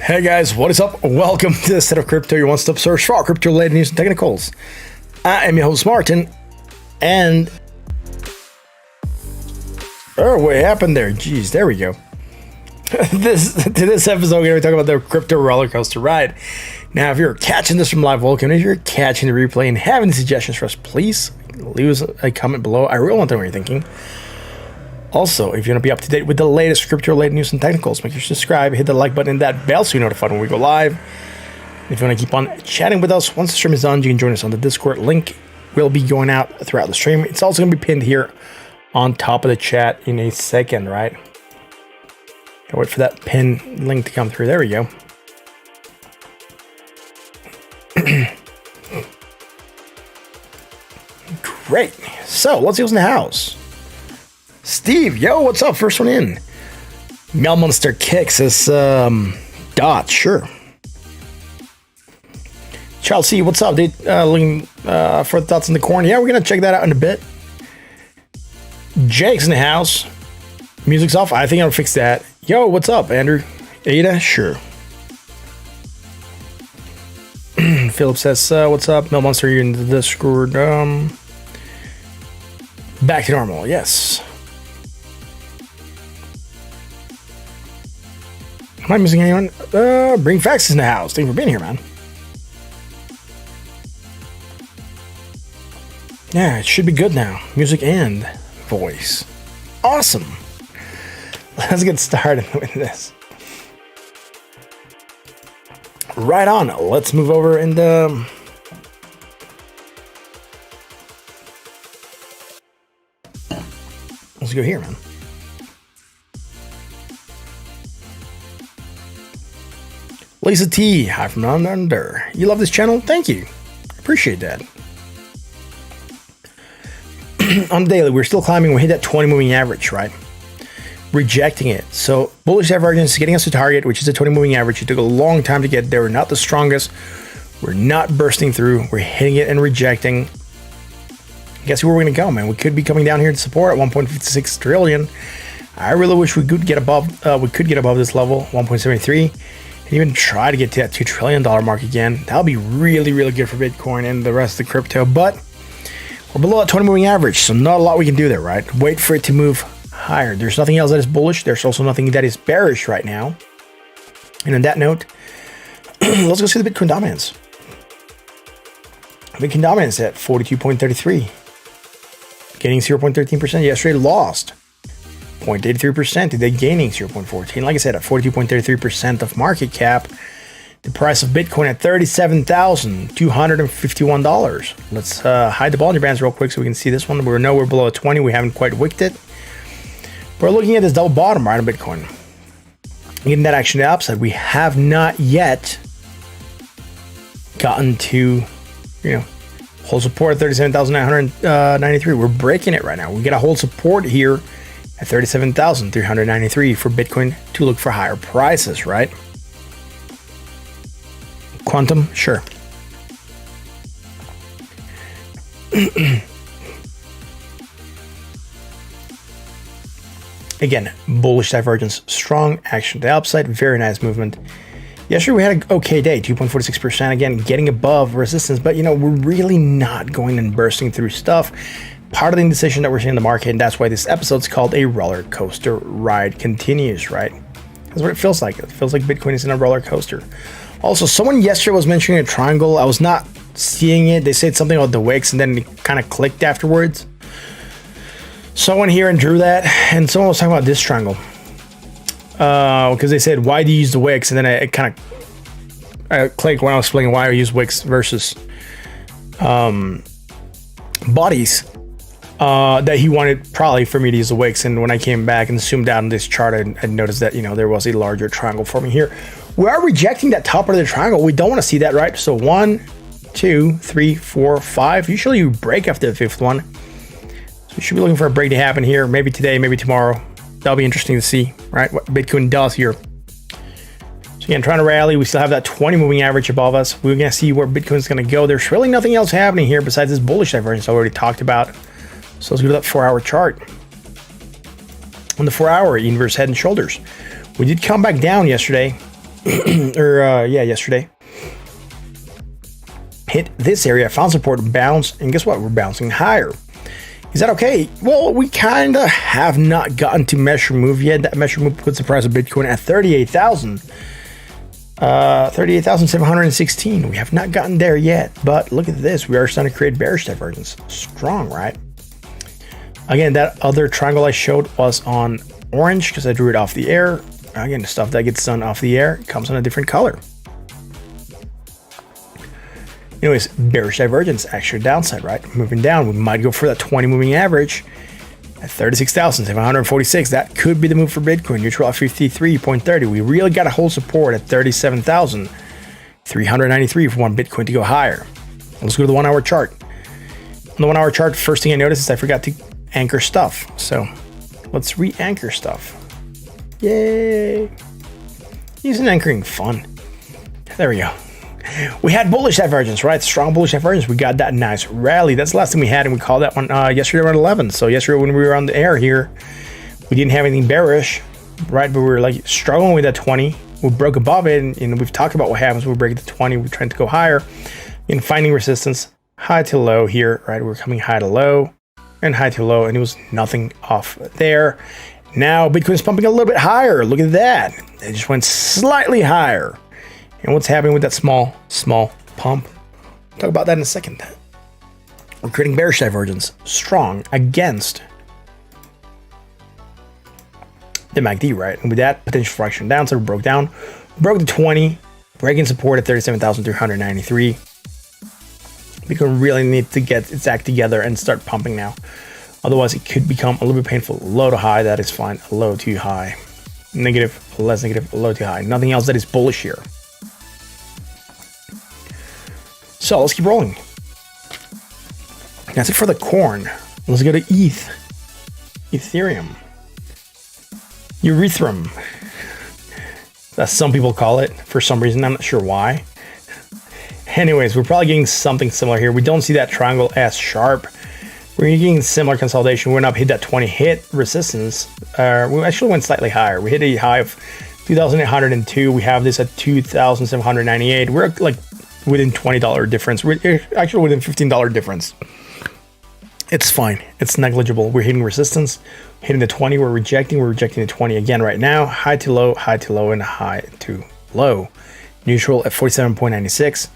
Hey guys, what is up? Welcome to the Set of Crypto, your one-stop source for all crypto-related news and technicals. I am your host Martin, and what happened there? Jeez, there we go. This episode, we're going to be talking about the crypto roller coaster ride. Now, if you're catching this from live, welcome. If you're catching the replay and have any suggestions for us, please leave us a comment below. I really want to know what you're thinking. Also, if you want to be up to date with the latest crypto-related news and technicals, make sure to subscribe, hit the like button and that bell so you're notified when we go live. If you want to keep on chatting with us, once the stream is done, you can join us on the Discord. Link will be going out throughout the stream. It's also going to be pinned here on top of the chat in a second, right? Gotta wait for that pin link to come through. There we go. Great. So, let's see what's in the house. Steve, yo, what's up? First one in. Mel Monster Kicks says, Dot, sure. Charles C, what's up, dude? Looking for the thoughts in the corn. Yeah, we're going to check that out in a bit. Jake's in the house. Music's off. I think I'll fix that. Yo, what's up, Andrew? Ada, sure. Philip says, what's up? Mel Monster, you're in the Discord. Back to normal, yes. Am I missing anyone? Bring Facts in the house. Thank you for being here, man. Yeah, it should be good now. Music and voice. Awesome. Let's get started with this. Right on. Let's move over and let's go here, man. Lisa T, hi from down under. You love this channel? Thank you. Appreciate that. On the daily, we're still climbing. We hit that 20 moving average, right? Rejecting it. So bullish divergence is getting us to target, which is the 20 moving average. It took a long time to get there. We're not the strongest. We're not bursting through. We're hitting it and rejecting. Guess where we're going to go, man? We could be coming down here to support at 1.56 trillion. I really wish we could get above. This level, 1.73. Even try to get to that $2 trillion mark again. That'll be really, really good for Bitcoin and the rest of the crypto. But we're below that 20 moving average, so not a lot we can do there, right? Wait for it to move higher. There's nothing else that is bullish. There's also nothing that is bearish right now. And on that note, let's go see the Bitcoin dominance. Bitcoin dominance at 42.33. Gaining 0.13%. Yesterday lost 0.83%. Today gaining 0.14. Like I said, at 42.33% of market cap. The price of Bitcoin at $37,251. Let's hide the Bollinger Bands real quick so we can see this one. We know we're below 20. We haven't quite wicked it. We're looking at this double bottom right on Bitcoin. Getting that action to the upside. We have not yet gotten to, hold support at 37,993. We're breaking it right now. We get a hold support here at 37,393 for Bitcoin to look for higher prices, right? Quantum, sure. Again, bullish divergence, strong action to the upside, very nice movement. Yesterday we had an okay day, 2.46%, again, getting above resistance, but we're really not going and bursting through stuff. Part of the indecision that we're seeing in the market, and that's why this episode's called a roller coaster ride continues, right? That's what it feels like. It feels like Bitcoin is in a roller coaster. Also, someone yesterday was mentioning a triangle. I was not seeing it. They said something about the wicks, and then it kind of clicked afterwards. Someone here and drew that, and someone was talking about this triangle. Because they said, why do you use the wicks? And then I kind of clicked when I was explaining why I use wicks versus bodies. That he wanted probably for me to use the wicks, and when I came back and zoomed out on this chart, I noticed that there was a larger triangle forming here. We are rejecting that top part of the triangle. We don't want to see that, right? So 1, 2, 3, 4, 5. Usually you break after the fifth one. So we should be looking for a break to happen here. Maybe today, maybe tomorrow. That'll be interesting to see, right? What Bitcoin does here. So again, trying to rally. We still have that 20 moving average above us. We're going to see where Bitcoin's going to go. There's really nothing else happening here besides this bullish divergence I already talked about. So let's go to that 4-hour chart. On the 4-hour, inverse head and shoulders. We did come back down yesterday. or yesterday. Hit this area, found support, bounced, and guess what? We're bouncing higher. Is that okay? Well, we kind of have not gotten to measure move yet. That measure move puts the price of Bitcoin at 38,000. 38,716. We have not gotten there yet, but look at this. We are starting to create bearish divergence. Strong, right? Again, that other triangle I showed was on orange because I drew it off the air. Again, the stuff that gets done off the air comes in a different color. Anyways, bearish divergence, actual downside, right? Moving down, we might go for that 20 moving average at 36,746. That could be the move for Bitcoin. Neutral at 53.30. We really got to hold support at 37,393 if we want Bitcoin to go higher. Let's go to the 1 hour chart. On the 1 hour chart, first thing I noticed is I forgot to anchor stuff. So let's re-anchor stuff. Yay. Isn't anchoring fun? There we go. We had bullish divergence, right? Strong bullish divergence. We got that nice rally. That's the last thing we had, and we called that one yesterday around 11. So yesterday when we were on the air here, we didn't have anything bearish, right? But we were like struggling with that 20. We broke above it, and we've talked about what happens when we break the 20. We're trying to go higher in finding resistance, high to low here, right? We're coming high to low and high to low, and it was nothing off there. Now Bitcoin's pumping a little bit higher. Look at that. It just went slightly higher. And what's happening with that small pump? We'll talk about that in a second. We're creating bearish divergence, strong against the MACD, right? And with that potential fraction down, so we broke down, broke the 20, breaking support at 37,393. We can really need to get its act together and start pumping now. Otherwise, it could become a little bit painful. Low to high, that is fine. Low to high. Negative, less negative, low to high. Nothing else that is bullish here. So let's keep rolling. That's it for the corn. Let's go to ETH. Ethereum. Ethereum. As some people call it for some reason. I'm not sure why. Anyways, we're probably getting something similar here. We don't see that triangle as sharp. We're getting similar consolidation. We went up, hit that 20, hit resistance. We actually went slightly higher. We hit a high of 2,802. We have this at 2,798. We're like within $20 difference. We're actually within $15 difference. It's fine. It's negligible. We're hitting resistance, hitting the 20. We're rejecting the 20 again right now. High to low, and high to low. Neutral at 47.96.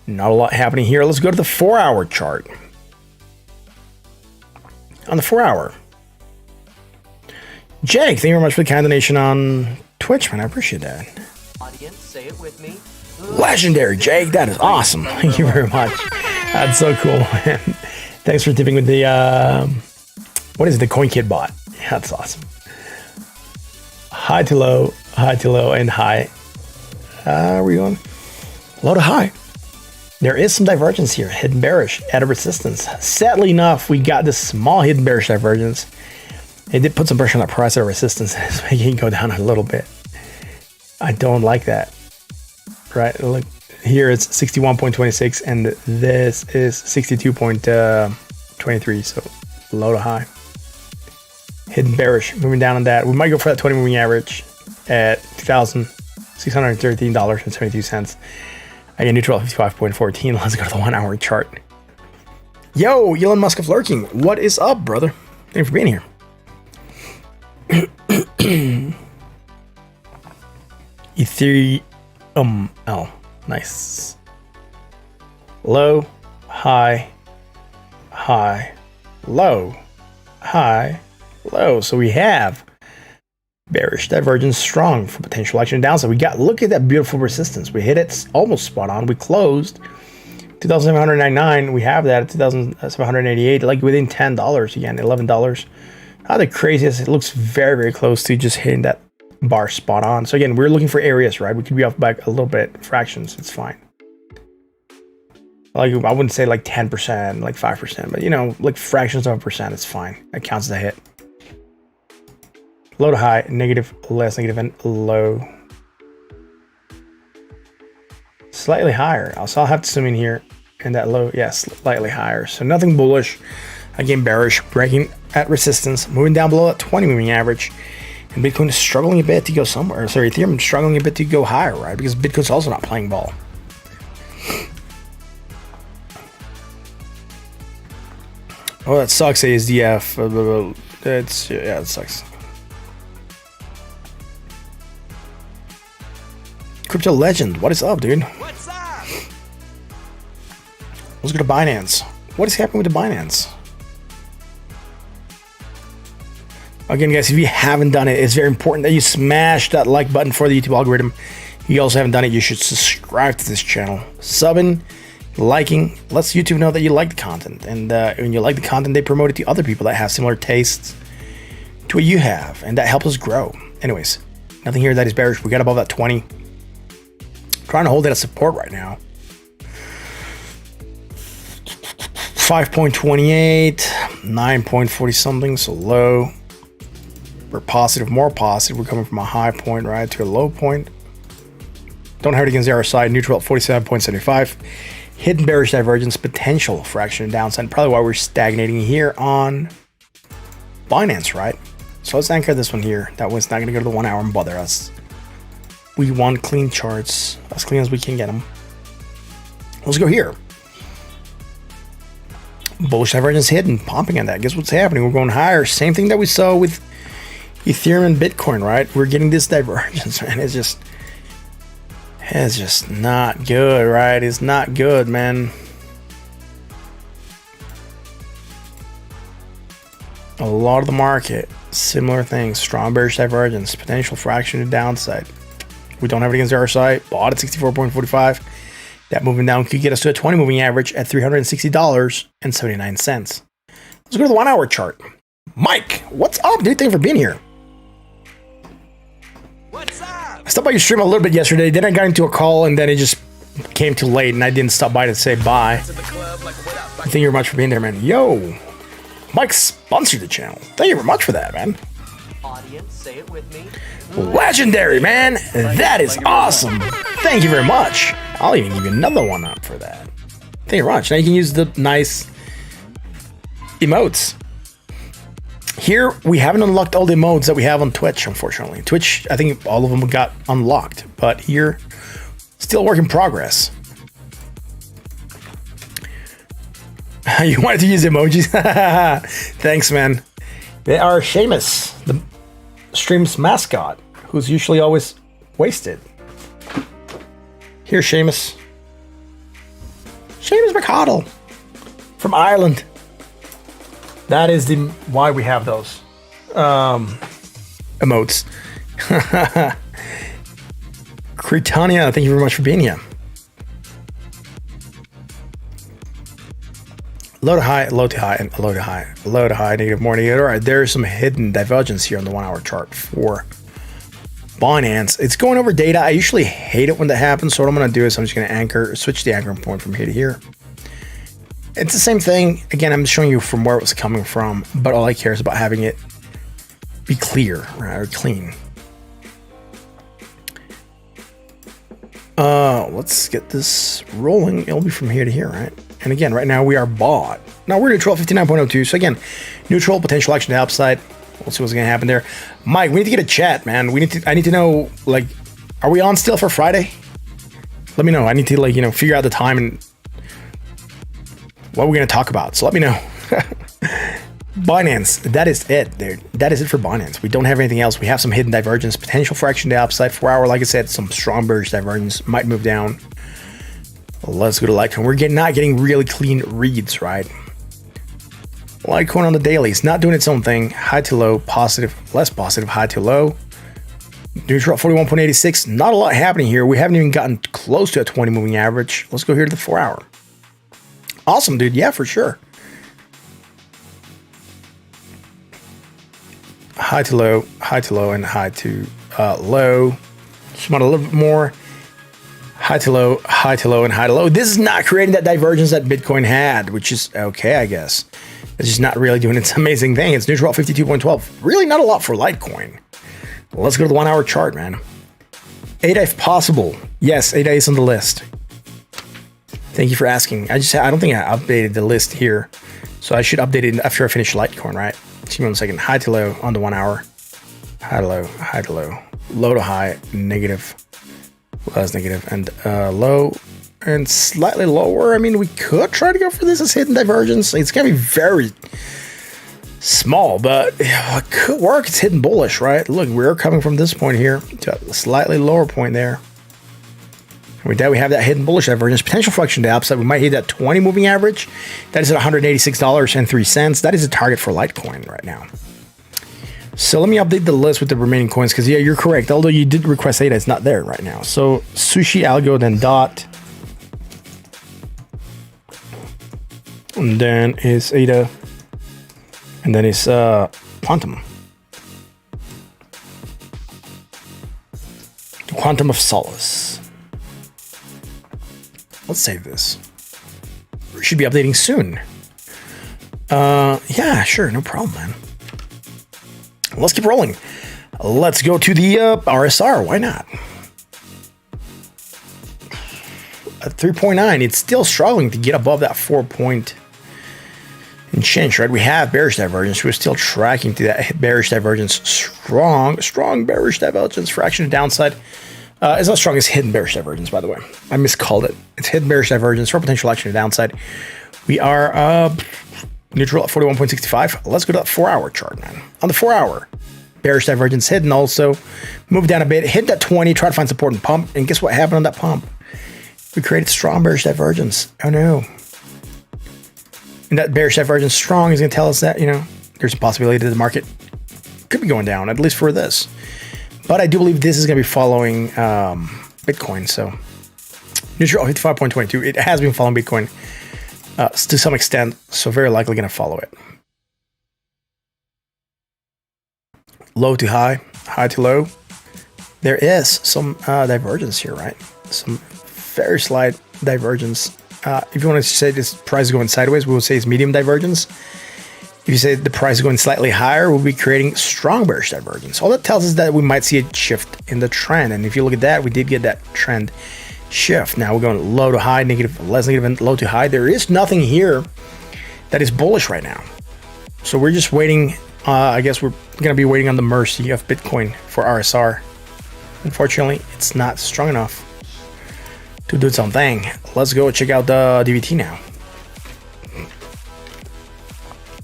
Not a lot happening here. Let's go to the 4 hour chart. On the 4 hour, Jake, thank you very much for the kind donation on Twitch, man. I appreciate that. Audience, say it with me. Legendary, Jake. That is awesome. Thank you very much. That's so cool, man. Thanks for tipping with the, what is it, the CoinKit bot. Yeah, that's awesome. High to low, and high. Where are you going? Low to high. There is some divergence here. Hidden bearish at a resistance. Sadly enough, we got this small hidden bearish divergence. It did put some pressure on that price at resistance. It's making it go down a little bit. I don't like that. Right, look here, it's 61.26, and this is 62.23. So low to high. Hidden bearish, moving down on that. We might go for that 20 moving average at $2,613.72. Again, neutral 55.14. Let's go to the 1 hour chart. Yo, Elon Musk of lurking. What is up, brother? Thanks for being here. Ethereum. Oh, nice. Low, high, low, high, low. So we have bearish divergence strong for potential action downside. We got, look at that beautiful resistance. We hit it almost spot on. We closed 2,799. We have that at 2,788, like within $10 again, $11. Not the craziest. It looks very, very close to just hitting that bar spot on. So again, we're looking for areas, right? We could be off by a little bit, fractions. It's fine. Like, I wouldn't say like 10%, like 5%, but you know, like fractions of a percent, it's fine. That counts as a hit. Low to high, negative, less negative, and low. Slightly higher. Also, I'll have to zoom in here, and that low, yes, slightly higher. So nothing bullish. Again, bearish, breaking at resistance, moving down below that 20 moving average. And Bitcoin is struggling a bit to go somewhere. Sorry, Ethereum is struggling a bit to go higher, right? Because Bitcoin's also not playing ball. Oh, that sucks, ASDF. Yeah, it sucks. Crypto Legend, what is up, dude? What's up? Let's go to Binance. What is happening with the Binance? Again, guys, if you haven't done it, it's very important that you smash that like button for the YouTube algorithm. If you also haven't done it, you should subscribe to this channel. Subbing, liking, lets YouTube know that you like the content. And when you like the content, they promote it to other people that have similar tastes to what you have. And that helps us grow. Anyways, nothing here that is bearish. We got above that 20. Trying to hold it at support right now. 5.28, 9.40 something, so low. We're positive, more positive. We're coming from a high point, right, to a low point. Don't have it against the RSI, neutral at 47.75. Hidden bearish divergence, potential for action and downside. Probably why we're stagnating here on Binance, right? So let's anchor this one here. That one's not going to go to the 1 hour and bother us. We want clean charts, as clean as we can get them. Let's go here. Bullish divergence hidden, pumping on that. Guess what's happening? We're going higher. Same thing that we saw with Ethereum and Bitcoin, right? We're getting this divergence, man. It's just not good, right? It's not good, man. A lot of the market, similar things. Strong bearish divergence, potential for action to downside. We don't have it against the RSI. Bought at 64.45. That moving down could get us to a 20 moving average at $360.79. Let's go to the 1 hour chart. Mike, what's up, dude? Thank you for being here. What's up? I stopped by your stream a little bit yesterday. Then I got into a call and then it just came too late and I didn't stop by to say bye. Thank you very much for being there, man. Yo, Mike sponsored the channel. Thank you very much for that, man. Audience, say it with me. Legendary, man. That is awesome. Thank you very much. I'll even give you another one up for that. Thank you very much. Now you can use the nice emotes. Here, we haven't unlocked all the emotes that we have on Twitch, unfortunately. Twitch, I think all of them got unlocked. But here, still work in progress. You wanted to use emojis? Thanks, man. They are Seamus, the stream's mascot, who's usually always wasted. Here, Seamus. Seamus McConnell from Ireland. That is the why we have those emotes. Cretania, thank you very much for being here. Low to high, low to high, and low to high, low to high, negative, more negative. All right, there's some hidden divergence here on the 1 hour chart for Binance. It's going over data. I usually hate it when that happens. So what I'm going to do is I'm just going to switch the anchoring point from here to here. It's the same thing. Again, I'm showing you from where it was coming from, but all I care is about having it be clear, right, or clean. Let's get this rolling. It'll be from here to here, right? And again, right now we are bought. Now we're neutral 59.02. So again, neutral, potential action to upside. We'll see what's gonna happen there. Mike, we need to get a chat, man. I need to know, like, are we on still for Friday? Let me know. I need to, like, figure out the time and what we're gonna talk about. So let me know. Binance, that is it, dude. That is it for Binance. We don't have anything else. We have some hidden divergence, potential for action to upside. 4 hour, like I said, some strong bearish divergence, might move down. Let's go to Litecoin. We're not getting really clean reads, right? Litecoin on the daily, it's not doing its own thing. High to low, positive, less positive, high to low. Neutral at 41.86. Not a lot happening here. We haven't even gotten close to a 20 moving average. Let's go here to the 4 hour. Awesome, dude. Yeah, for sure. High to low, and high to low. Just want a little bit more. High to low, and high to low. This is not creating that divergence that Bitcoin had, which is okay, I guess. It's just not really doing its amazing thing. It's neutral at 52.12. Really not a lot for Litecoin. Let's go to the 1 hour chart, man. ADA if possible. Yes, ADA is on the list. Thank you for asking. I don't think I updated the list here. So I should update it after I finish Litecoin, right? Give me 1 second. High to low on the 1 hour. high to low, high to low, low to high, negative, less negative, and low and slightly lower. I mean, we could try to go for this as hidden divergence. It's gonna be very small, but it could work. It's hidden bullish, right? Look, we're coming from this point here to a slightly lower point there. With that, we have that hidden bullish divergence, potential flexion to the upside. We might hit that 20 moving average. That is at $186.03. That is a target for Litecoin right now. So let me update the list with the remaining coins, because yeah, you're correct. Although you did request ADA, it's not there right now. So Sushi, Algo, then Dot, and then is ADA, and then is Quantum. The Quantum of Solace. Let's save this. We should be updating soon. Yeah, sure, no problem, man. Let's keep rolling. Let's go to the RSR. Why not? At 3.9, it's still struggling to get above that 4 point and change, right? We have bearish divergence. We're still tracking to that bearish divergence. Strong bearish divergence for action to downside. It's not strong as hidden bearish divergence, by the way. I miscalled it. It's hidden bearish divergence for potential action to downside. We are neutral at 41.65. Let's go to that 4-hour chart, man. On the 4-hour, bearish divergence hidden also. Move down a bit, hit that 20, try to find support and pump. And guess what happened on that pump? We created strong bearish divergence. Oh no. And that bearish divergence strong is going to tell us that, you know, there's a possibility that the market could be going down, at least for this. But I do believe this is going to be following Bitcoin. So neutral 55.22. It has been following Bitcoin to some extent. So very likely going to follow it. Low to high, high to low. There is some divergence here, right? Some very slight divergence. If you want to say this price is going sideways, we will say it's medium divergence. If you say the price is going slightly higher, we'll be creating strong bearish divergence. All that tells us that we might see a shift in the trend. And if you look at that, we did get that trend shift. Now we're going low to high, negative, less negative, and low to high. There is nothing here that is bullish right now. So we're just waiting. I guess we're going to be waiting on the mercy of Bitcoin for RSR. Unfortunately, it's not strong enough to do its own thing. Let's go check out the DVT now.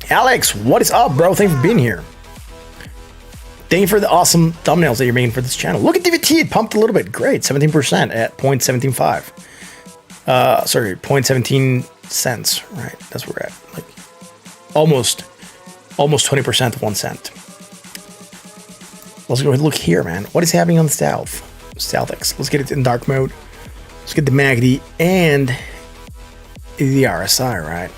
Alex, what is up, bro? Thanks for being here. Thank you for the awesome thumbnails that you're making for this channel. Look at DVT, it pumped a little bit. Great, 17% at 0.175. Sorry, 0.17 cents, right? That's where we're at. Like almost 20% of 1 cent. Let's go ahead and look here, man. What is happening on the South-X? Let's get it in dark mode. Let's get the MACD and the RSI, right?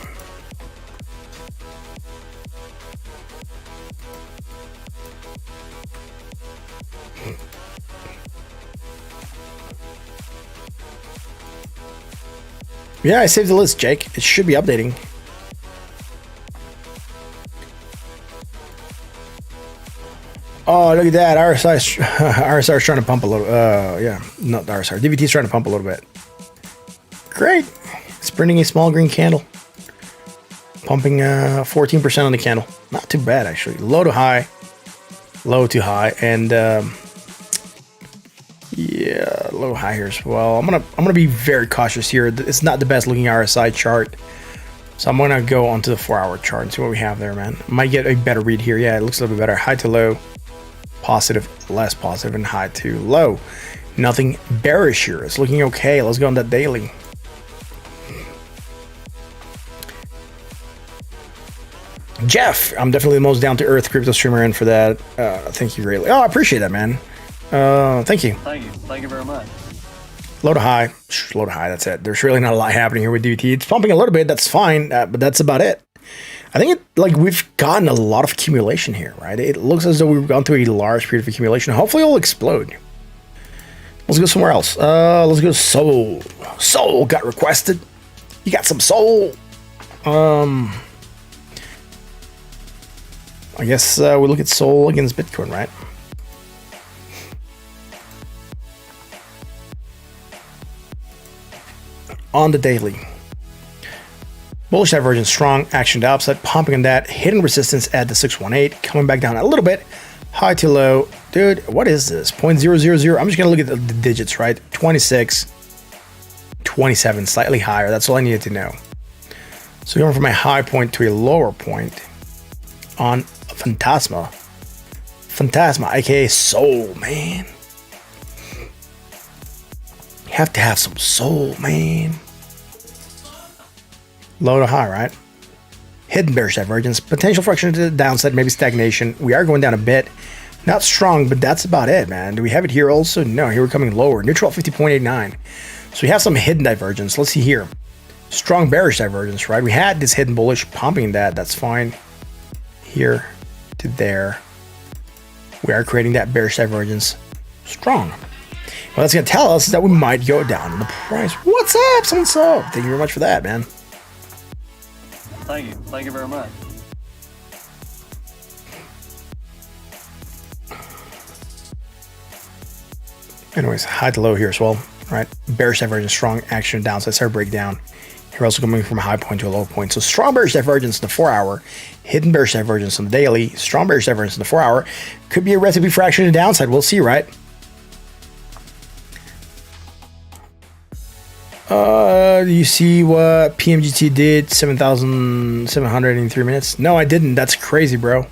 Yeah, I saved the list, Jake. It should be updating. Oh, look at that. RSI is trying to pump a little. Yeah, not the RSI. DVT is trying to pump a little bit. Great. It's printing a small green candle. Pumping 14% on the candle. Not too bad, actually. Low to high. And yeah, low high here as well. I'm gonna be very cautious here. It's not the best looking RSI chart, so I'm gonna go onto the 4-hour chart and see what we have there, man. Might get a better read here. Yeah, it looks a little bit better. High to low, positive, less positive, and high to low. Nothing bearish here. It's looking okay. Let's go on that daily. Jeff, I'm definitely the most down-to-earth crypto streamer in for that. Thank you greatly. Oh, I appreciate that, man. Thank you. Thank you very much. Low to high, that's it. There's really not a lot happening here with DVT. It's pumping a little bit, that's fine, but that's about it. I think we've gotten a lot of accumulation here, right? It looks as though we've gone through a large period of accumulation. Hopefully it'll explode. Let's go somewhere else. Let's go Soul. Soul got requested. You got some Soul. I guess we look at Soul against Bitcoin, right? On the daily. Bullish divergence strong, action to upside, pumping on that, hitting resistance at the 618, coming back down a little bit, High to low. Dude, what is this? 0.000. I'm just going to look at the digits, right? 26, 27, slightly higher. That's all I needed to know. So going from a high point to a lower point on Phantasma. Phantasma, aka soul, man. You have to have some soul, man. Low to high, right? Hidden bearish divergence, potential friction to the downside, maybe stagnation. We are going down a bit. Not strong, but that's about it, man. Do we have it here also? No, here we're coming lower. Neutral at 50.89. So we have some hidden divergence. Let's see here. Strong bearish divergence, right? We had this hidden bullish pumping that. That's fine. Here to there. We are creating that bearish divergence. Strong. What that's going to tell us is that we might go down in the price. What's up? Someone's up. Thank you very much for that, man. Thank you. Thank you very much. Anyways, high to low here as well, right? Bearish divergence, strong action, downside, start breakdown. Here also coming from a high point to a low point. So strong bearish divergence in the 4 hour, hidden bearish divergence on the daily, strong bearish divergence in the 4 hour. Could be a recipe for action to the downside. We'll see, right? Do you see what PMGT did? 7,700 in 3 minutes? No, I didn't. That's crazy, bro.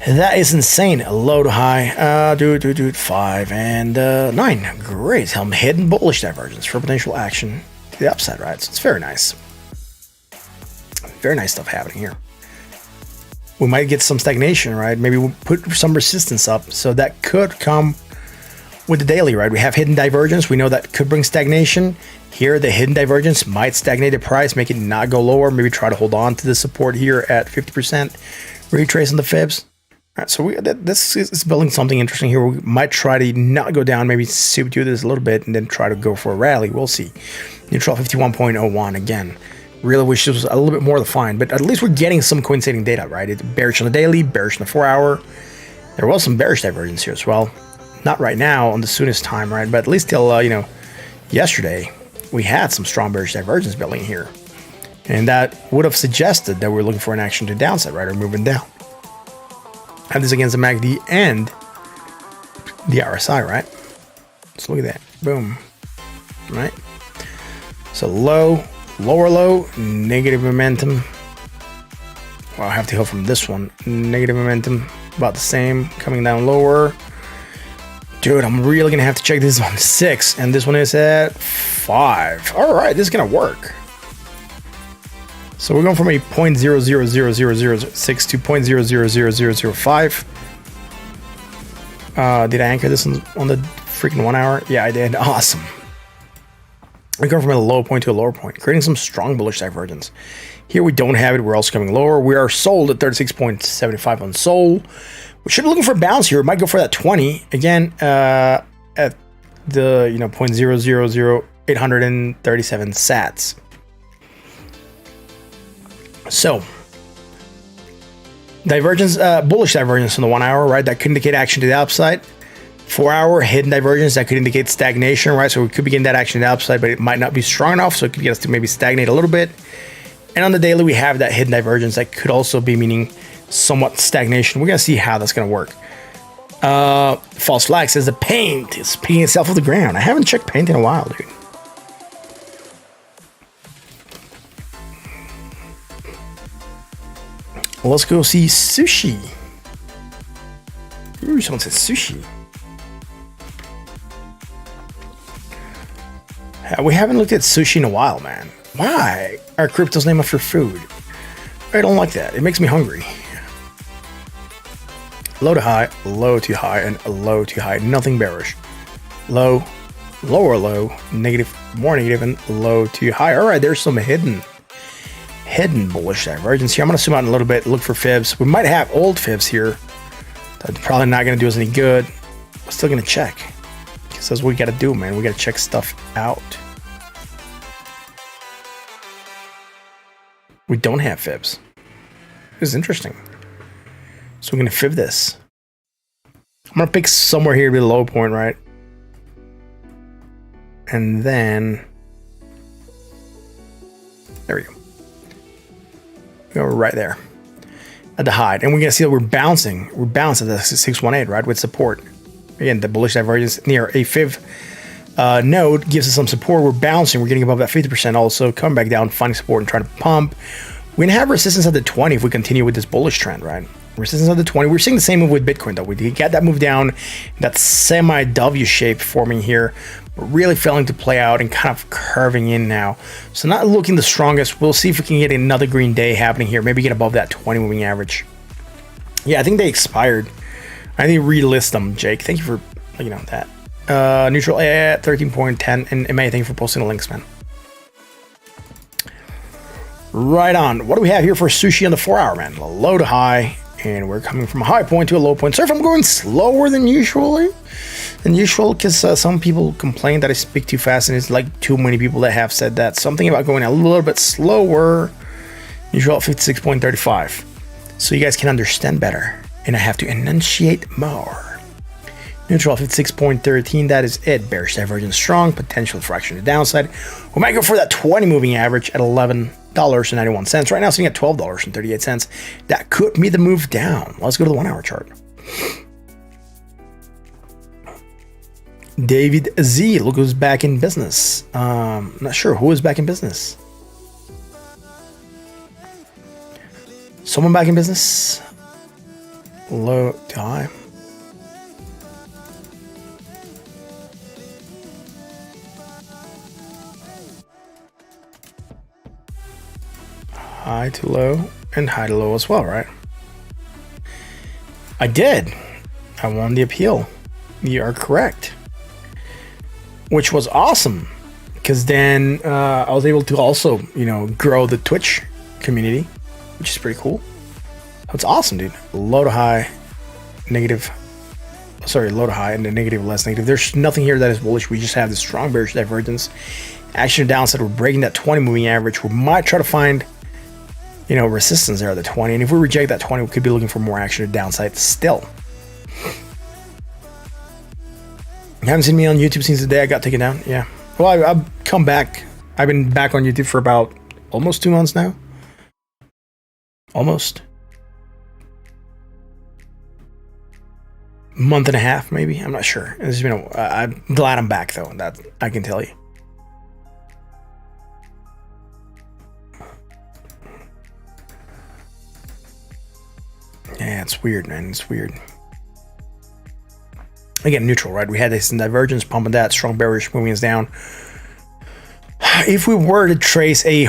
That is insane. Low to high. Dude, 5 and 9. Great. Some hidden bullish divergence for potential action to the upside, right? So it's very nice. Very nice stuff happening here. We might get some stagnation, right? Maybe we'll put some resistance up. So that could come with the daily, right? We have hidden divergence. We know that could bring stagnation. Here, the hidden divergence might stagnate the price, make it not go lower. Maybe try to hold on to the support here at 50%. Retracing the fibs. All right, so this is building something interesting here. We might try to not go down, maybe subdue this a little bit, and then try to go for a rally. We'll see. Neutral 51.01 again. Really wish this was a little bit more defined, but at least we're getting some coinciding data, right? It's bearish on the daily, bearish on the 4 hour. There was some bearish divergence here as well. Not right now on the soonest time, right? But at least till yesterday, we had some strong bearish divergence building here, and that would have suggested that we're looking for an action to the downside, right, or moving down. Have this against the MACD and the RSI, right? So look at that. Boom. Right? So low, lower low, negative momentum. Well, I have to go from this one. Negative momentum, about the same. Coming down lower. Dude, I'm really going to have to check this on 6. And this one is at 5. All right, this is going to work. So we're going from a 0.000006 to 0.000005. Did I anchor this on the freaking 1 hour? Yeah, I did. Awesome. We're going from a low point to a lower point, creating some strong bullish divergence. Here we don't have it. We're also coming lower. We are sold at 36.75 on Sol. We should be looking for a bounce here. We might go for that 20 again at the 0.000837 sats. So, divergence, bullish divergence on the 1 hour, right? That could indicate action to the upside. 4 hour hidden divergence, that could indicate stagnation, right? So we could be getting that action to the upside, but it might not be strong enough, so it could get us to maybe stagnate a little bit. And on the daily, we have that hidden divergence that could also be meaning somewhat stagnation. We're gonna see how that's gonna work. False flag says the paint is picking itself off the ground. I haven't checked paint in a while, dude. Well, let's go see sushi. Ooh, someone said sushi. We haven't looked at sushi in a while, man. Why are cryptos named after food? I don't like that. It makes me hungry. Low to high, and low to high. Nothing bearish. Low, lower low, negative, more negative, and low to high. All right, there's some hidden bullish divergence here. I'm going to zoom out a little bit, look for fibs. We might have old fibs here. That's probably not going to do us any good. We're still going to check. Because that's what we got to do, man. We got to check stuff out. We don't have fibs. This is interesting. So we're going to fib this. I'm going to pick somewhere here to be the low point, right? And then... there we go. Go right there. at the high. And we're going to see that we're bouncing. We're bouncing at the 618, right, with support. Again, the bullish divergence near a fifth node gives us some support. We're bouncing. We're getting above that 50% also. Coming back down, finding support and trying to pump. We're going to have resistance at the 20 if we continue with this bullish trend, right? Resistance at the 20. We're seeing the same move with Bitcoin, though. We get that move down, that semi-W shape forming here, but really failing to play out and kind of curving in now. So not looking the strongest. We'll see if we can get another green day happening here. Maybe get above that 20 moving average. Yeah, I think they expired. I think relist them, Jake. Thank you for, that. Neutral at 13.10. And May, thank you for posting the links, man. Right on. What do we have here for sushi on the 4-hour, man? Low to high, and we're coming from a high point to a low point. Sorry if I'm going slower than usual, because some people complain that I speak too fast, and it's like too many people that have said that. Something about going a little bit slower. Usual at 56.35, so you guys can understand better, and I have to enunciate more. Neutral 56.13, that is it. Bearish divergence strong, potential fraction to the downside. We might go for that 20 moving average at $11.91. Right now, sitting at $12.38. That could be the move down. Let's go to the 1-hour chart. David Z, look who's back in business. Not sure who is back in business. Someone back in business? Low to high. High to low and high to low as well, right? I did. I won the appeal. You are correct. Which was awesome, because then I was able to also, grow the Twitch community, which is pretty cool. That's awesome, dude. Low to high, negative. Sorry, low to high and the negative, less negative. There's nothing here that is bullish. We just have this strong bearish divergence. Action downside. We're breaking that 20 moving average. We might try to find resistance there at the 20. And if we reject that 20, we could be looking for more action to downside still. You haven't seen me on YouTube since the day I got taken down? Yeah. Well, I've come back. I've been back on YouTube for about almost 2 months now. Almost. Month and a half, maybe. I'm not sure. It's been I'm glad I'm back, though. That I can tell you. Yeah, it's weird, man. It's weird. Again, neutral, right? We had this divergence, pumping that, strong bearish moving us down. If we were to trace a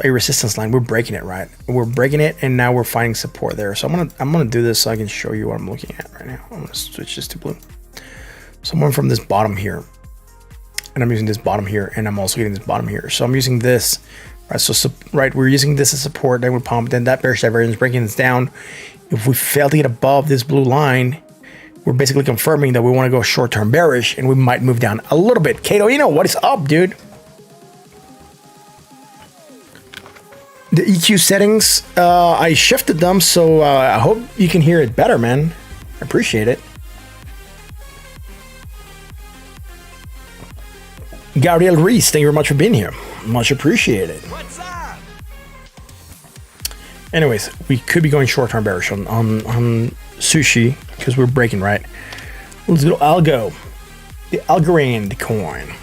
resistance line, we're breaking it, right? We're breaking it, and now we're finding support there. So I'm gonna do this so I can show you what I'm looking at right now. I'm gonna switch this to blue. So I'm going from this bottom here, and I'm using this bottom here, and I'm also getting this bottom here. So I'm using this. Right, so we're using this as support, then we pump, then that bearish divergence breaking this down. If we fail to get above this blue line, we're basically confirming that we want to go short-term bearish, and we might move down a little bit. Kato, what is up, dude? The EQ settings, I shifted them, so I hope you can hear it better, man. I appreciate it. Gabriel Reese, thank you very much for being here. Much appreciated. What's up? Anyways, we could be going short-term bearish on sushi because we're breaking, right? Let's go algo. The Algorand coin.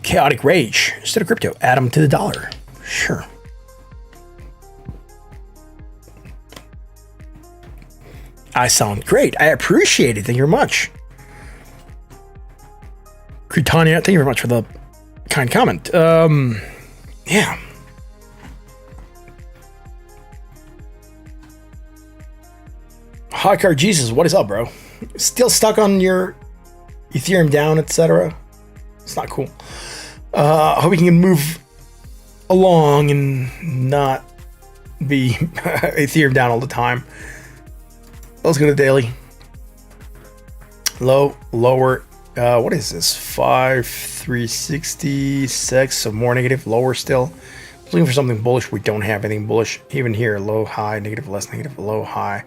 Chaotic rage. Instead of crypto, add them to the dollar. Sure. I sound great. I appreciate it. Thank you very much. Cretania, thank you very much for the kind comment. Yeah. Hawkar Jesus, what is up, bro? Still stuck on your Ethereum down, etc. It's not cool. I hope we can move along and not be Ethereum down all the time. Let's go to daily. Low, lower. What is this? 5,366. So more negative, lower still. Looking for something bullish. We don't have anything bullish. Even here, low, high, negative, less negative, low, high.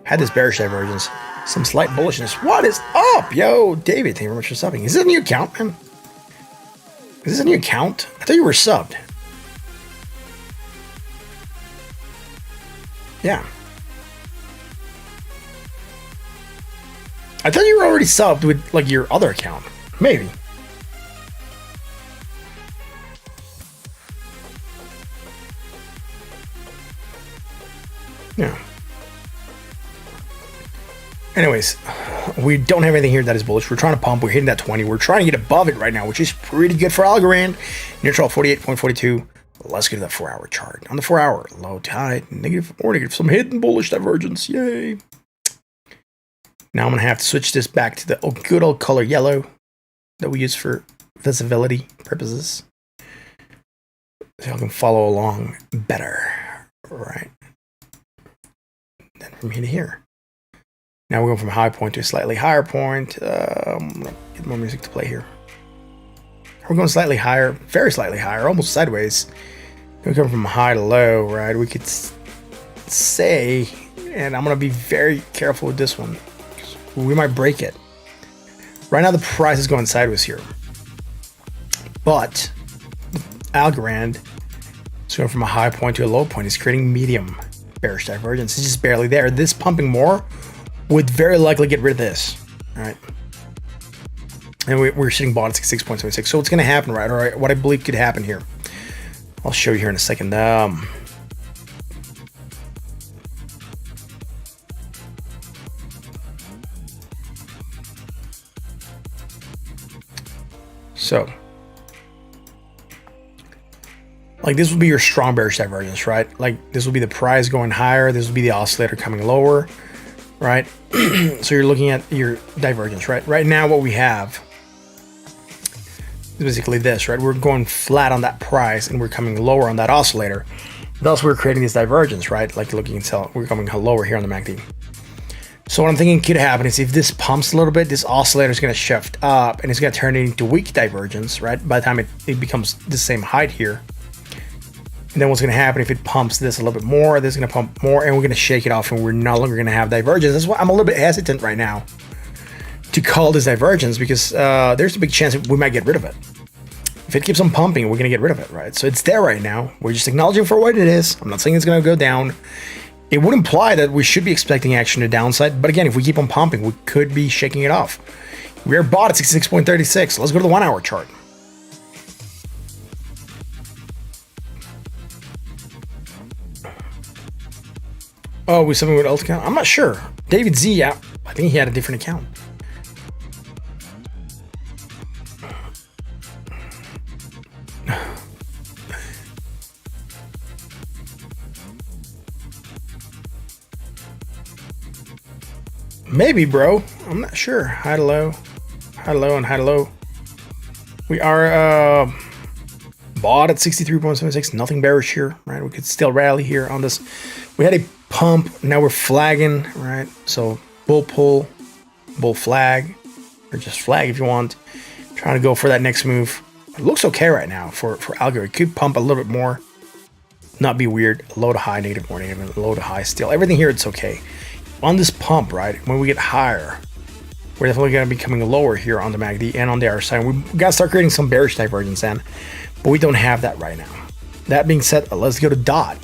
Had this bearish divergence. Some slight bullishness. What is up, yo? David, thank you very much for subbing. Is this a new account, man? Is this a new account? I thought you were subbed. Yeah. I thought you were already subbed with like your other account. Maybe. Yeah. Anyways, we don't have anything here that is bullish. We're trying to pump. We're hitting that 20. We're trying to get above it right now, which is pretty good for Algorand. Neutral 48.42. Let's get to that 4-hour chart. On the 4-hour, low tide, negative or negative, some hidden bullish divergence. Yay. Now I'm going to have to switch this back to the good old color yellow that we use for visibility purposes. So I can follow along better. Right. Then from here to here. Now we're going from a high point to a slightly higher point. I'm going to get more music to play here. We're going slightly higher, very slightly higher, almost sideways. We're going from high to low, right? We could say, and I'm going to be very careful with this one, because we might break it. Right now the price is going sideways here. But Algorand is going from a high point to a low point. It's creating medium bearish divergence. It's just barely there. This pumping more would very likely get rid of this, right? And we're sitting bought at 6.76. So what's going to happen, right? All right, what I believe could happen here. I'll show you here in a second. So, like this would be your strong bearish divergence, right? Like this would be the price going higher. This would be the oscillator coming lower, right? So you're looking at your divergence, right? Right now what we have is basically this, right? We're going flat on that price and we're coming lower on that oscillator. Thus we're creating this divergence, right? Like looking until we're coming lower here on the MACD. So what I'm thinking could happen is if this pumps a little bit, this oscillator is going to shift up and it's going to turn it into weak divergence, right? By the time it becomes the same height here. And then what's going to happen if it pumps this a little bit more, this is going to pump more, and we're going to shake it off and we're no longer going to have divergence. That's why I'm a little bit hesitant right now to call this divergence, because there's a big chance we might get rid of it. If it keeps on pumping, we're going to get rid of it, right? So it's there right now. We're just acknowledging for what it is. I'm not saying it's going to go down. It would imply that we should be expecting action to downside. But again, if we keep on pumping, we could be shaking it off. We're bought at 66.36. Let's go to the 1-hour chart. Oh, we something with alt account? I'm not sure. David Z, yeah, I think he had a different account. Maybe, bro. I'm not sure. High to low, and high to low. We are bought at 63.76. Nothing bearish here, right? We could still rally here on this. We had a pump. Now we're flagging, right? So bull pull, bull flag, or just flag if you want. Trying to go for that next move. It looks okay right now for Algo. It could pump a little bit more. Not be weird. Low to high, negative or negative, low to high still. Everything here, it's okay. On this pump, right, when we get higher, we're definitely going to be coming lower here on the MACD and on the RSI. We got to start creating some bearish divergence then, but we don't have that right now. That being said, let's go to DOT.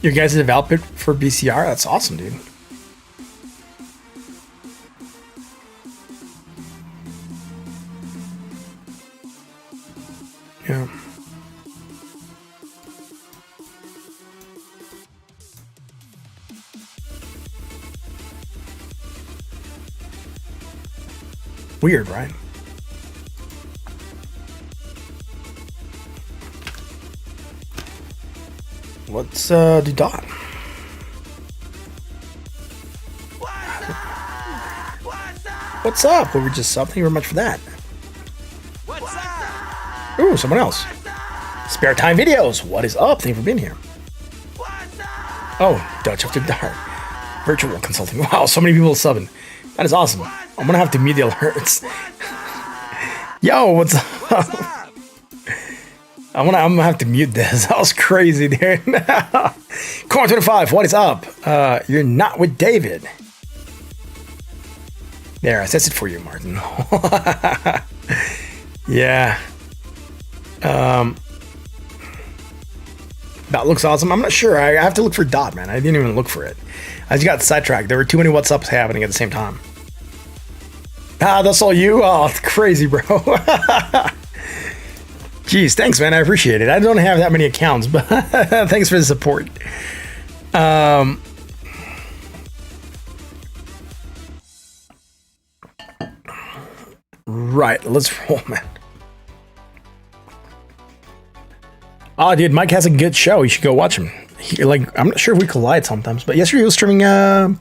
Your guys' development for BCR? That's awesome, dude. Yeah. Weird, right? Let's do DOT. What's up? Well, we're just up. Thank you very much for that. What's up? Ooh, someone else. Spare time videos. What is up? Thank you for being here. Oh, Dutch After Dark. Virtual consulting. Wow, so many people subbing. That is awesome. I'm gonna have to mute the alerts. Yo, what's up? I'm gonna have to mute this. That was crazy, dude. Corn 25, what is up? You're not with David. There, I said it for you, Martin. Yeah. That looks awesome. I'm not sure. I have to look for Dot, man. I didn't even look for it. I just got sidetracked. There were too many what's ups happening at the same time. Ah, that's all you? Oh, it's crazy, bro. Jeez, thanks, man. I appreciate it. I don't have that many accounts, but thanks for the support. Right, let's roll, man. Oh, dude, Mike has a good show. You should go watch him. I'm not sure if we collide sometimes, but yesterday he was streaming.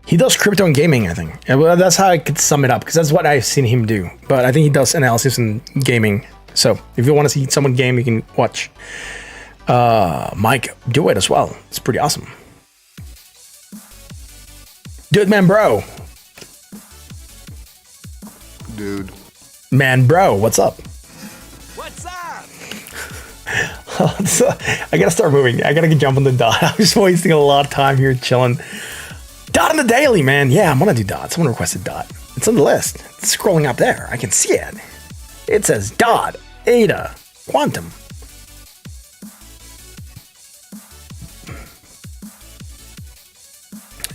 He does crypto and gaming, I think. Yeah, well, that's how I could sum it up, because that's what I've seen him do. But I think he does analysis and gaming. So if you want to see someone game, you can watch Mike do it as well. It's pretty awesome. Dude, man, bro. Dude. Man, bro, what's up? What's up? So, I gotta start moving. I gotta get jump on the Dot. I'm just wasting a lot of time here chilling. Dot on the daily, man. Yeah, I'm gonna do Dot. Someone requested Dot. It's on the list. It's scrolling up there. I can see it. It says Dot, Ada, Quantum.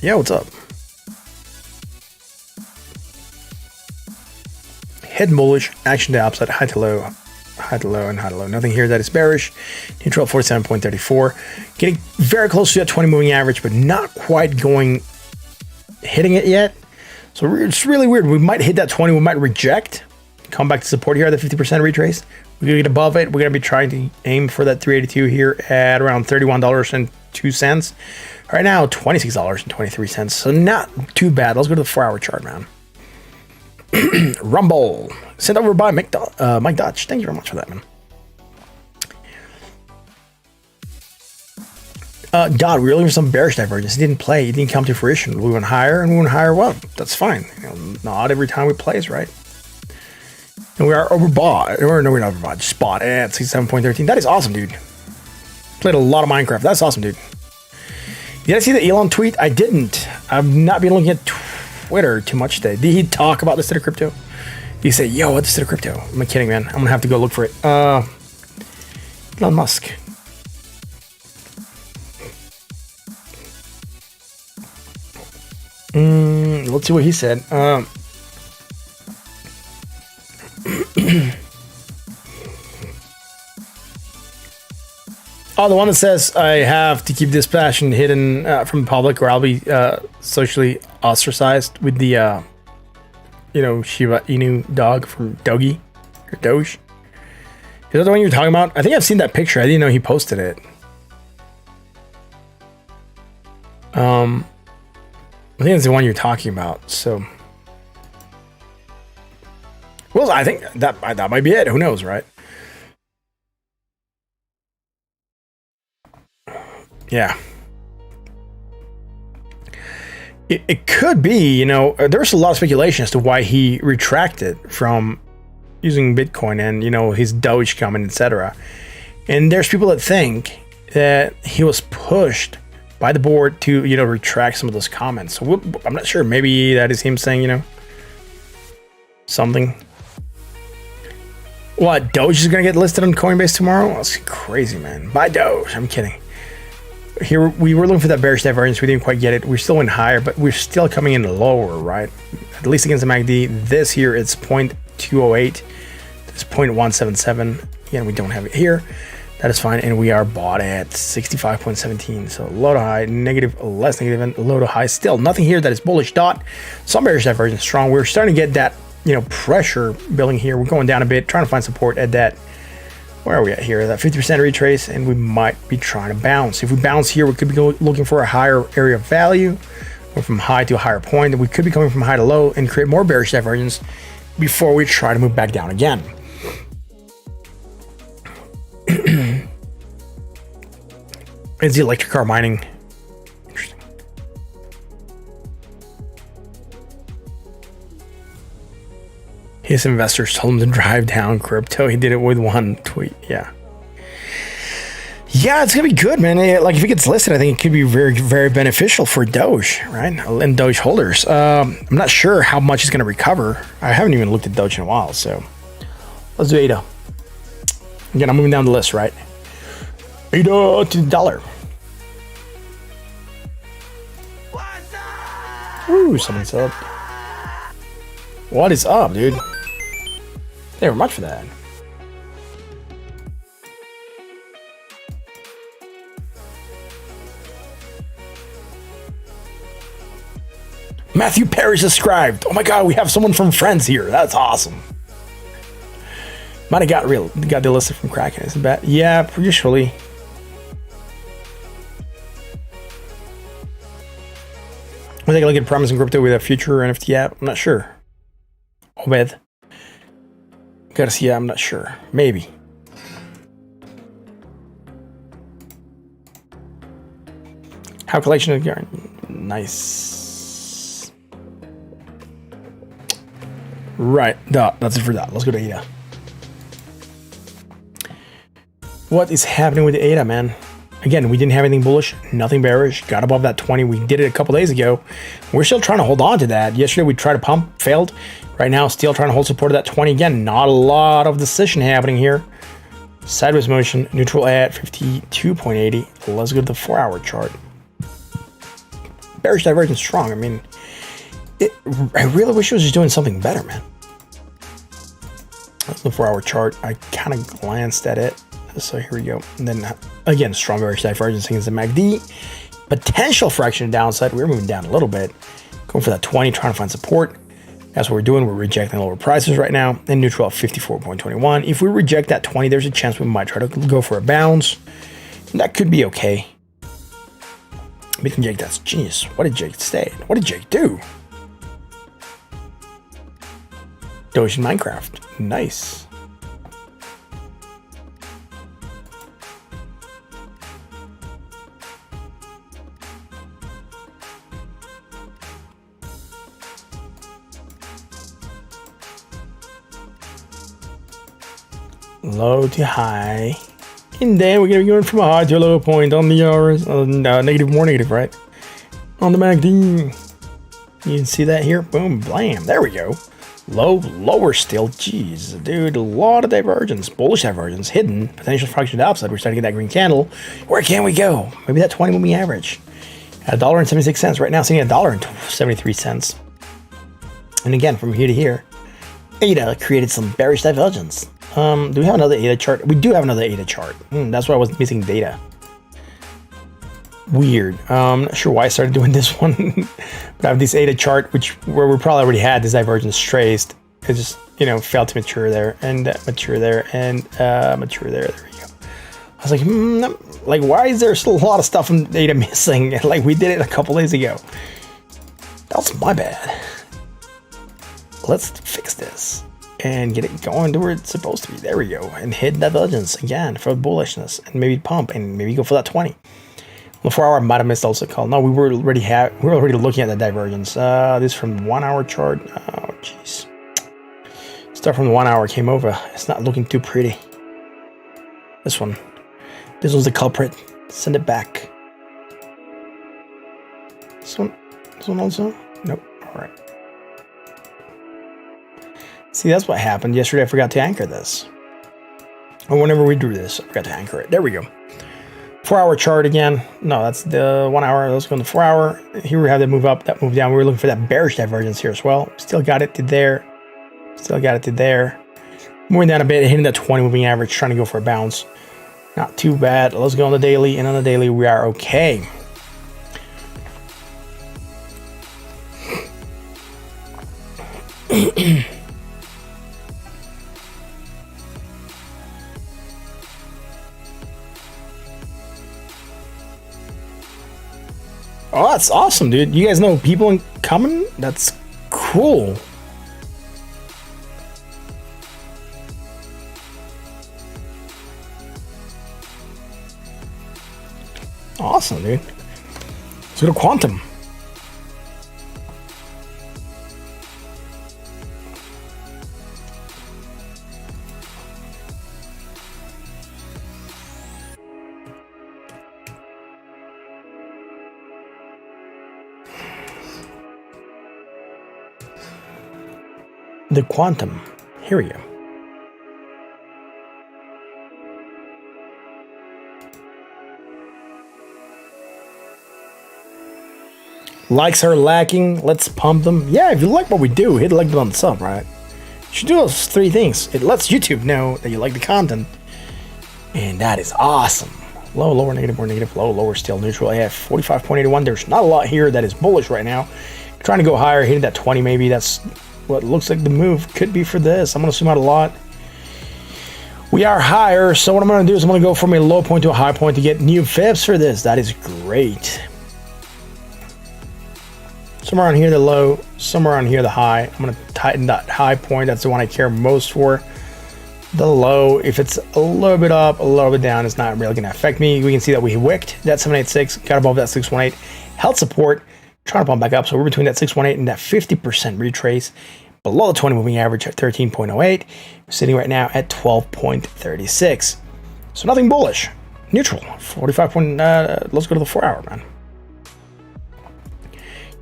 Yeah, what's up? Head bullish, action to upside, high to low, high to low, and high to low. Nothing here that is bearish. Neutral 47.34. Getting very close to that 20 moving average, but not quite hitting it yet. So it's really weird. We might hit that 20, we might reject. Come back to support here at the 50% retrace. We're gonna get above it. We're gonna be trying to aim for that 382 here at around $31.02. Right now, $26.23. So not too bad. Let's go to the 4-hour chart, man. Rumble. Sent over by Mike Dodge. Thank you very much for that, man. Dot, we're looking for some bearish divergence. It didn't play. It didn't come to fruition. We went higher and we went higher. Well, that's fine. Not every time we plays, right? And we are overbought. Or no, we're not overbought. Just bought at 67.13. That is awesome, dude. Played a lot of Minecraft. That's awesome, dude. Did I see the Elon tweet? I didn't. I've not been looking at Twitter too much today. Did he talk about the state of crypto? Did he say, yo, what's the state of crypto? I'm kidding, man. I'm going to have to go look for it. Elon Musk. Let's see what he said. Oh, the one that says I have to keep this passion hidden from the public, or I'll be socially ostracized with the, Shiba Inu dog from Doge or Doge. Is that the one you're talking about? I think I've seen that picture. I didn't know he posted it. I think it's the one you're talking about. So, well, I think that might be it. Who knows, right? Yeah. It could be, there's a lot of speculation as to why he retracted from using Bitcoin and, his Doge coming, etc. And there's people that think that he was pushed by the board to, retract some of those comments. So I'm not sure. Maybe that is him saying, something. What, Doge is going to get listed on Coinbase tomorrow? That's crazy, man. Buy Doge. I'm kidding. Here, we were looking for that bearish divergence. We didn't quite get it. We're still in higher, but we're still coming in lower, right? At least against the MACD. This here, it's 0.208. It's 0.177. Again, we don't have it here. That is fine. And we are bought at 65.17. So low to high, negative, less negative, and low to high. Still nothing here that is bullish. Dot. Some bearish divergence strong. We're starting to get that, pressure building here. We're going down a bit, trying to find support at that. Where are we at here? That 50% retrace, and we might be trying to bounce. If we bounce here, we could be looking for a higher area of value, or from high to a higher point. And we could be coming from high to low and create more bearish divergence before we try to move back down again. Is the electric car mining interesting? His investors told him to drive down crypto. He did it with one tweet. Yeah. Yeah, it's going to be good, man. Like, if it gets listed, I think it could be very, very beneficial for Doge, right? And Doge holders. I'm not sure how much it's going to recover. I haven't even looked at Doge in a while, so let's do ADA. Again, I'm moving down the list, right? ADA to the dollar. Ooh, someone's up. What is up, dude? Thank you very much for that. Matthew Perry subscribed. Oh my god, we have someone from Friends here. That's awesome. Might have got the list from Kraken. Isn't bad? Yeah, usually. We'll take a look at promising crypto with a future NFT app. I'm not sure. Obed. Gotta see, I'm not sure. Maybe. How collection of yarn. Nice. Right. That's it for that. Let's go to ADA. What is happening with the ADA, man? Again, we didn't have anything bullish, nothing bearish. Got above that 20. We did it a couple days ago. We're still trying to hold on to that. Yesterday, we tried to pump, failed. Right now, still trying to hold support of that 20. Again, not a lot of decision happening here. Sideways motion, neutral at 52.80. Let's go to the 4-hour chart. Bearish divergence strong. I mean, I really wish it was just doing something better, man. That's the 4-hour chart. I kind of glanced at it. So here we go. And then again, strong bearish divergence against the MACD. Potential fraction of downside. We're moving down a little bit. Going for that 20, trying to find support. That's what we're doing. We're rejecting lower prices right now. And neutral at 54.21. If we reject that 20, there's a chance we might try to go for a bounce. And that could be okay. Making Jake, that's genius. What did Jake say? What did Jake do? Doge in Minecraft. Nice. Low to high. And then we're going to be going from a high to a low point on the hours. Negative, more negative, right? On the MACD. You can see that here. Boom, blam. There we go. Low, lower still. Jeez, dude, a lot of divergence. Bullish divergence. Hidden. Potential fraction of the upside. We're starting to get that green candle. Where can we go? Maybe that 20 moving average. At $1.76. Right now, sitting at $1.73. And again, from here to here, ADA created some bearish divergence. Do we have another ADA chart? We do have another ADA chart. That's why I was missing data. Weird. I'm not sure why I started doing this one. But I have this ADA chart, where we probably already had this divergence traced. It just, failed to mature there, and mature there, and mature there. There we go. I was like, why is there still a lot of stuff in ADA missing? Like, we did it a couple days ago. That's my bad. Let's fix this and get it going to where it's supposed to be. There we go. And hit divergence again for bullishness, and maybe pump, and maybe go for that 20. On the 4-hour, I might have missed also call. No, we were already looking at the divergence. This from the 1-hour chart. Oh, jeez. Start from the 1-hour came over. It's not looking too pretty. This one. This was the culprit. Send it back. This one also? Nope. All right. See, that's what happened. Yesterday, I forgot to anchor this. Or whenever we drew this, I forgot to anchor it. There we go. 4-hour chart again. No, that's the 1-hour. Let's go to the 4-hour. Here we have that move up, that move down. We were looking for that bearish divergence here as well. Still got it to there. Still got it to there. Moving down a bit, hitting that 20 moving average, trying to go for a bounce. Not too bad. Let's go on the daily. And on the daily, we are okay. Oh, that's awesome, dude. You guys know people coming? That's cool. Awesome, dude. Let's go to Quantum. the quantum. Here we go. Likes are lacking. Let's pump them. Yeah, if you like what we do, hit like button on the sub, right? You should do those 3 things. It lets YouTube know that you like the content. And that is awesome. Low, lower, negative, more negative, low, lower, still neutral. I have 45.81. There's not a lot here that is bullish right now. Trying to go higher, hitting that 20 maybe. That's what looks like the move could be for this. I'm going to zoom out a lot. We are higher, so what I'm going to do is I'm going to go from a low point to a high point to get new fibs for this. That is great. Somewhere on here the low, somewhere on here the high. I'm going to tighten that high point. That's the one I care most for. The low, if it's a little bit up, a little bit down, it's not really going to affect me. We can see that we wicked that 786, got above that 618, held support, trying to pump back up. So we're between that 618 and that 50% retrace. Below the 20 moving average at 13.08. We're sitting right now at 12.36. So nothing bullish. Neutral. 45 point, let's go to the 4 hour, man.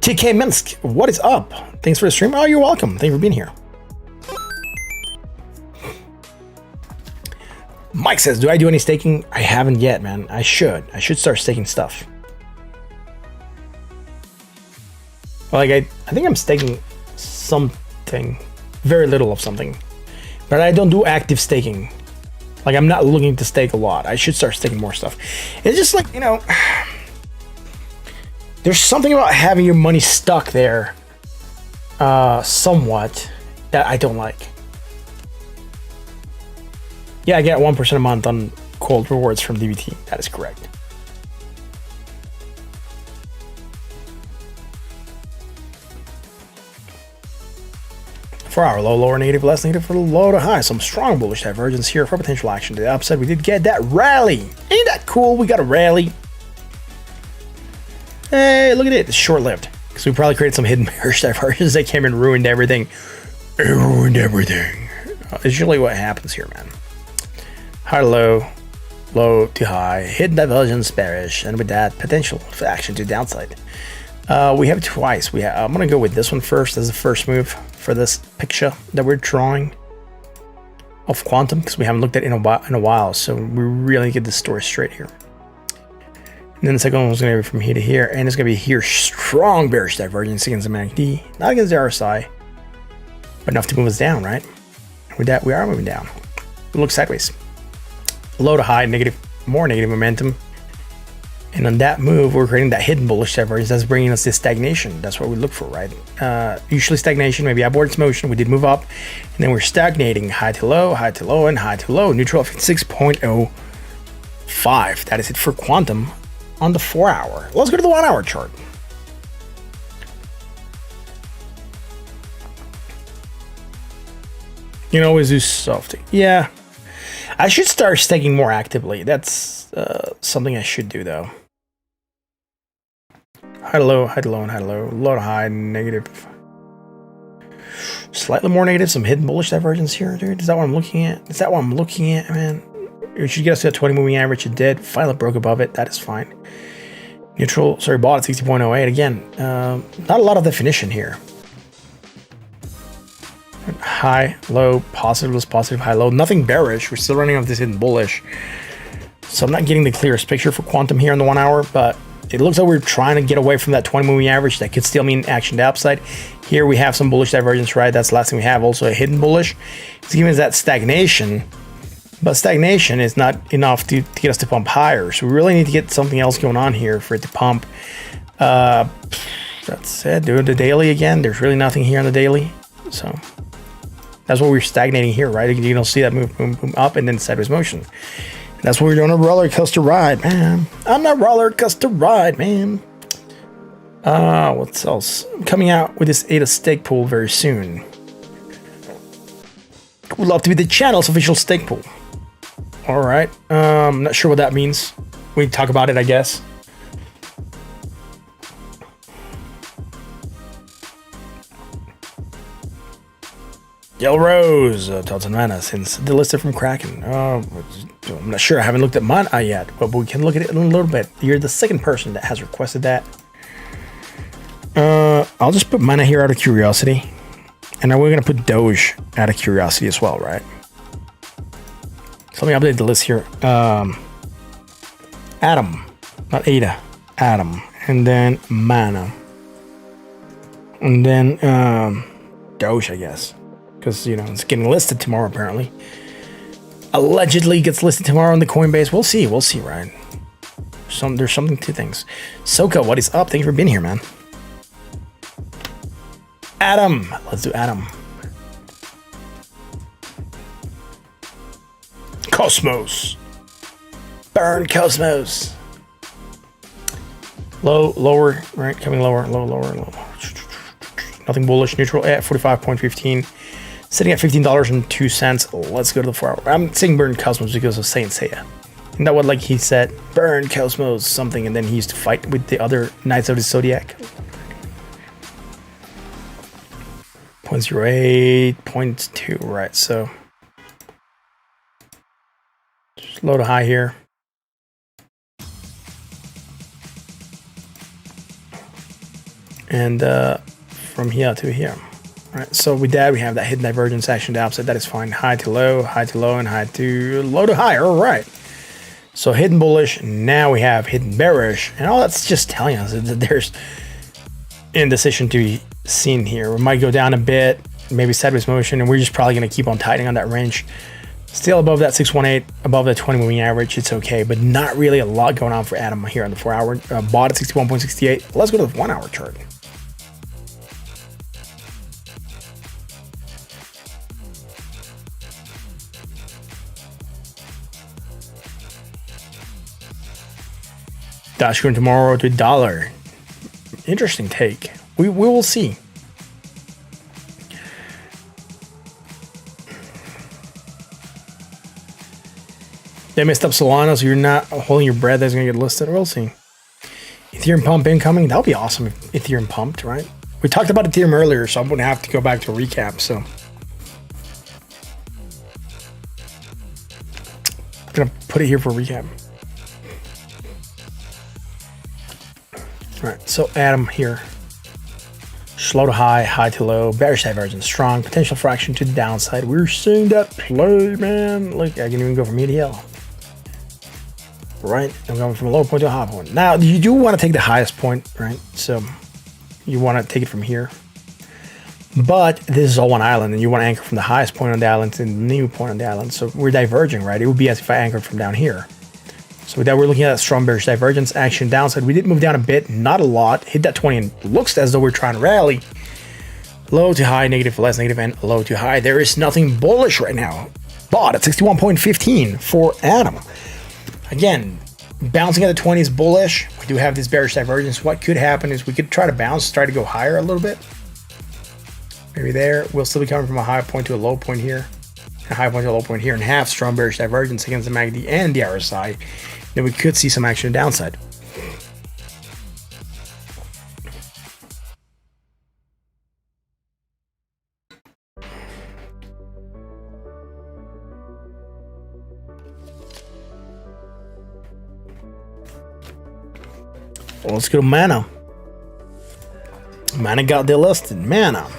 TK Minsk, what is up? Thanks for the stream. Oh, you're welcome. Thank you for being here. Mike says, do I do any staking? I haven't yet, man. I should start staking stuff. Like, I think I'm staking something, very little of something, but I don't do active staking. Like, I'm not looking to stake a lot. I should start staking more stuff. It's just like, you know, there's something about having your money stuck there somewhat that I don't like. Yeah, I get 1% a month on cold rewards from DBT. That is correct. For our low, lower, negative, less negative for the low to high. Some strong bullish divergence here for potential action to the upside. We did get that rally. Ain't that cool? We got a rally. Hey, look at it. It's short-lived. Because we probably created some hidden bearish divergence that came and ruined everything. It ruined everything. It's usually what happens here, man. High to low, low to high, hidden divergence bearish, and with that, potential for action to the downside. We have it twice. I'm going to go with this one first as the first move for this picture that we're drawing of quantum, because we haven't looked at it in a while, so we really get the story straight here. And then the second one was going to be from here to here, and it's going to be here strong bearish divergence against the MACD, not against the RSI, but enough to move us down, right? With that, we are moving down. We look sideways. Low to high, negative, more negative momentum. And on that move, we're creating that hidden bullish divergence that's bringing us this stagnation. That's what we look for, right? Usually stagnation, maybe upwards motion. We did move up, and then we're stagnating high to low, and high to low. Neutral of 6.05. That is it for quantum on the 4 hour. Let's go to the 1 hour chart. You can always do softing. Yeah. I should start staking more actively. That's something I should do, though. High to low, high to low, and high to low. Low to high, negative. Slightly more negative, some hidden bullish divergence here, dude. Is that what I'm looking at? Is that what I'm looking at, man? It should get us to a 20 moving average. It did. Finally broke above it. That is fine. Neutral, sorry, bought at 60.08. Again, not a lot of definition here. High, low, positive, was positive, high, low. Nothing bearish. We're still running off this hidden bullish. So I'm not getting the clearest picture for quantum here in the 1 hour, but it looks like we're trying to get away from that 20 moving average. That could still mean action to upside. Here we have some bullish divergence, right? That's the last thing we have. Also a hidden bullish. It's giving us that stagnation, but stagnation is not enough to get us to pump higher. So we really need to get something else going on here for it to pump. That's it. Do the daily again. There's really nothing here on the daily. So that's what we're stagnating here, right? You don't see that move, boom, boom, up, and then sideways motion. And that's what we're doing, a roller coaster ride, man. On a roller coaster ride, man. What else? I'm coming out with this ADA stake pool very soon. Would love to be the channel's official stake pool. All right. I'm not sure what that means. We talk about it, I guess. Yellow Rose, Totten Mana, since delisted from Kraken. I'm not sure. I haven't looked at Mana yet, but we can look at it in a little bit. You're the second person that has requested that. I'll just put Mana here out of curiosity. And then we're going to put Doge out of curiosity as well, right? So let me update the list here. Atom, not Ada, Atom. And then Mana. And then Doge, I guess. Because, you know, it's getting listed tomorrow, apparently. Allegedly gets listed tomorrow on the Coinbase. We'll see, right? There's something to things. Soka, what is up? Thank you for being here, man. Atom. Let's do Atom. Cosmos. Burn Cosmos. Lower, right? Coming lower. Nothing bullish. Neutral at 45.15. Sitting at $15.02. Let's go to the 4 hour. I'm saying burn Cosmos because of Saint Seiya. Isn't that what, like, he said? Burn Cosmos something, and then he used to fight with the other Knights of the Zodiac. 0.08, 0.2, right? So just low to high here. And from here to here. Right, so with that, we have that hidden divergence action to upside. That is fine. High to low, and high to low to high. All right. So hidden bullish. Now we have hidden bearish. And all that's just telling us that there's indecision to be seen here. We might go down a bit, maybe sideways motion, and we're just probably going to keep on tightening on that range. Still above that 618, above that 20 moving average. It's okay, but not really a lot going on for Atom here on the 4 hour. Bought at 61.68. Let's go to the 1 hour chart. Dash going tomorrow to $1. Interesting take. We will see. They messed up Solana, so you're not holding your breath that's going to get listed. We'll see. Ethereum pump incoming. That would be awesome if Ethereum pumped, right? We talked about Ethereum earlier, so I'm going to have to go back to a recap. So I'm going to put it here for a recap. All right, so Atom here. Slow to high, high to low, bearish divergence, strong, potential fraction to the downside. We're seeing that play, man. Look, I can even go from here to here. Right, I'm going from a low point to a high point. Now, you do want to take the highest point, right? So you want to take it from here. But this is all one island, and you want to anchor from the highest point on the island to the new point on the island. So we're diverging, right? It would be as if I anchored from down here. So with that, we're looking at a strong bearish divergence action downside. We did move down a bit, not a lot. Hit that 20 and looks as though we're trying to rally. Low to high, negative, less negative, and low to high. There is nothing bullish right now. Bought at 61.15 for Atom. Again, bouncing at the 20 is bullish. We do have this bearish divergence. What could happen is we could try to bounce, try to go higher a little bit. Maybe there. We'll still be coming from a high point to a low point here. A high point to a low point here, and have strong bearish divergence against the MACD and the RSI. Then we could see some action downside. Well, let's go to Mana. Mana got delisted. Mana.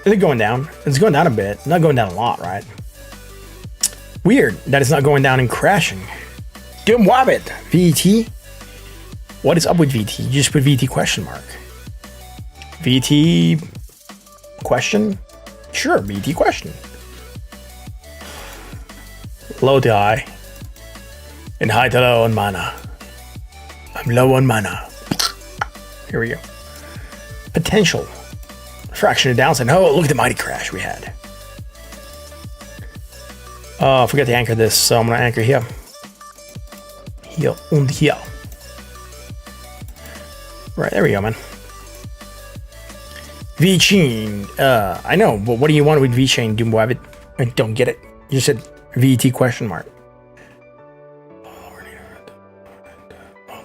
Is it going down? It's going down a bit. Not going down a lot, right? Weird that it's not going down and crashing. Doom Wabbit. VT. What is up with VT? You just put VT question mark. VT question? Sure, VT question. Low to high. And high to low on mana. I'm low on mana. Here we go. Potential. Fraction of downside. Oh, look at the mighty crash we had. Oh, I forgot to anchor this, so I'm going to anchor here. Here and here. Right, there we go, man. V-Chain. I know, but what do you want with V-Chain, Doomwabbit? I don't get it. You said VT question mark.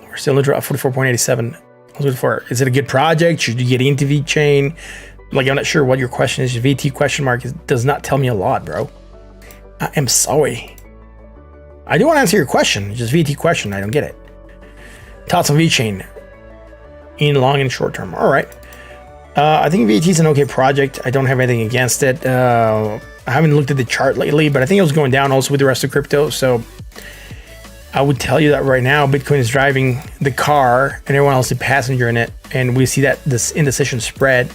We're still in the drop, 44.87. Is it a good project? Should you get into V-Chain? Like, I'm not sure what your question is. VT question mark does not tell me a lot, bro. I am sorry. I do want to answer your question. Just VT question. I don't get it. Thoughts on VeChain. in long and short term. All right. I think VT is an okay project. I don't have anything against it. I haven't looked at the chart lately, but I think it was going down also with the rest of crypto. So I would tell you that right now, Bitcoin is driving the car and everyone else is a passenger in it. And we see that this indecision spread.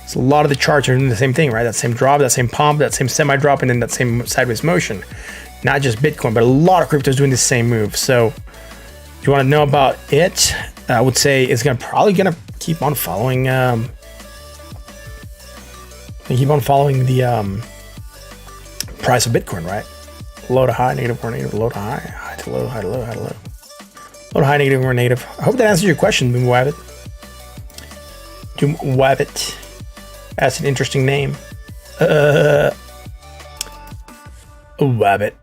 So a lot of the charts are doing the same thing, right? That same drop, that same pump, that same semi-drop, and then that same sideways motion. Not just Bitcoin, but a lot of crypto is doing the same move. So if you want to know about it, I would say it's probably gonna keep on following. Keep on following the price of Bitcoin, right? Low to high, negative or negative, low to high, high to low, high to low, high to low, low to high, negative or negative. I hope that answers your question, Doom Wabbit. Doom Wabbit. That's an interesting name. Wabbit.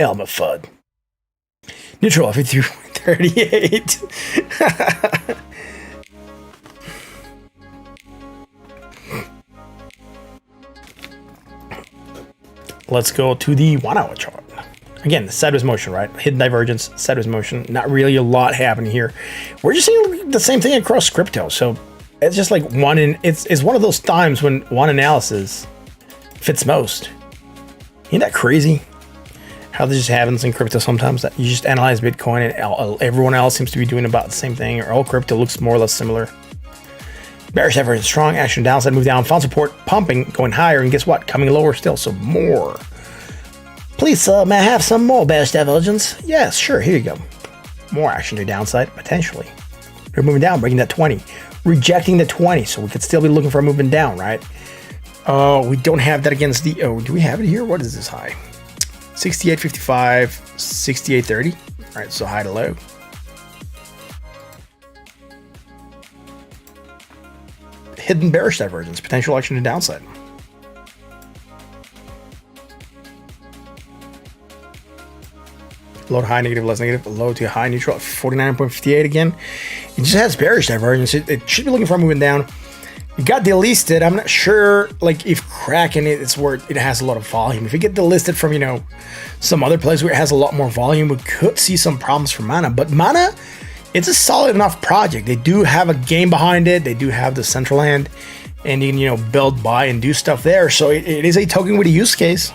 Elma Fudd. Neutral 53.38. Let's go to the 1 hour chart. Again, sideways motion, right? Hidden divergence, sideways motion. Not really a lot happening here. We're just seeing the same thing across crypto. So it's just like it's one of those times when one analysis fits most. Isn't that crazy? How this just happens in crypto sometimes, that you just analyze Bitcoin and everyone else seems to be doing about the same thing, or all crypto looks more or less similar. Bearish divergence, strong action downside, move down, found support, pumping, going higher, and guess what? Coming lower still, so more. Please, may I have some more bearish divergence? Yes, sure, here you go. More action to downside, potentially. We're moving down, breaking that 20. Rejecting the 20, so we could still be looking for a movement down, right? We don't have that against the, do we have it here? What is this high? 68.55, 68.30. All right, so high to low. Hidden bearish divergence, potential action to downside. Low to high, negative, less negative, low to high, neutral, 49.58 again. It just has bearish divergence. It should be looking for a movement down. It got delisted. I'm not sure, like, if Kraken it's where it has a lot of volume. If it get delisted from, some other place where it has a lot more volume, we could see some problems for Mana. But Mana, it's a solid enough project. They do have a game behind it. They do have the central hand, and you can, build, buy, and do stuff there. So it is a token with a use case.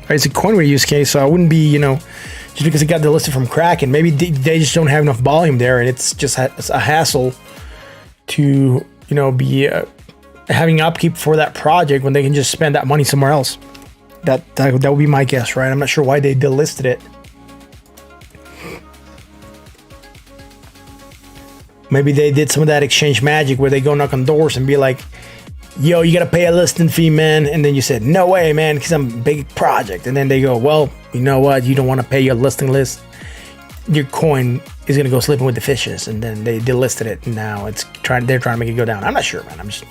Right? It's a coin with a use case. So I wouldn't be, just because it got delisted from Kraken, maybe they just don't have enough volume there, and it's just a hassle to, be having upkeep for that project when they can just spend that money somewhere else. That would be my guess, right? I'm not sure why they delisted it. Maybe they did some of that exchange magic where they go knock on doors and be like, yo, you got to pay a listing fee, man. And then you said, no way, man, because I'm a big project. And then they go, well, you know what? You don't want to pay your listing list. Your coin is going to go slipping with the fishes. And then they delisted it. And now they're trying to make it go down. I'm not sure, man. I'm just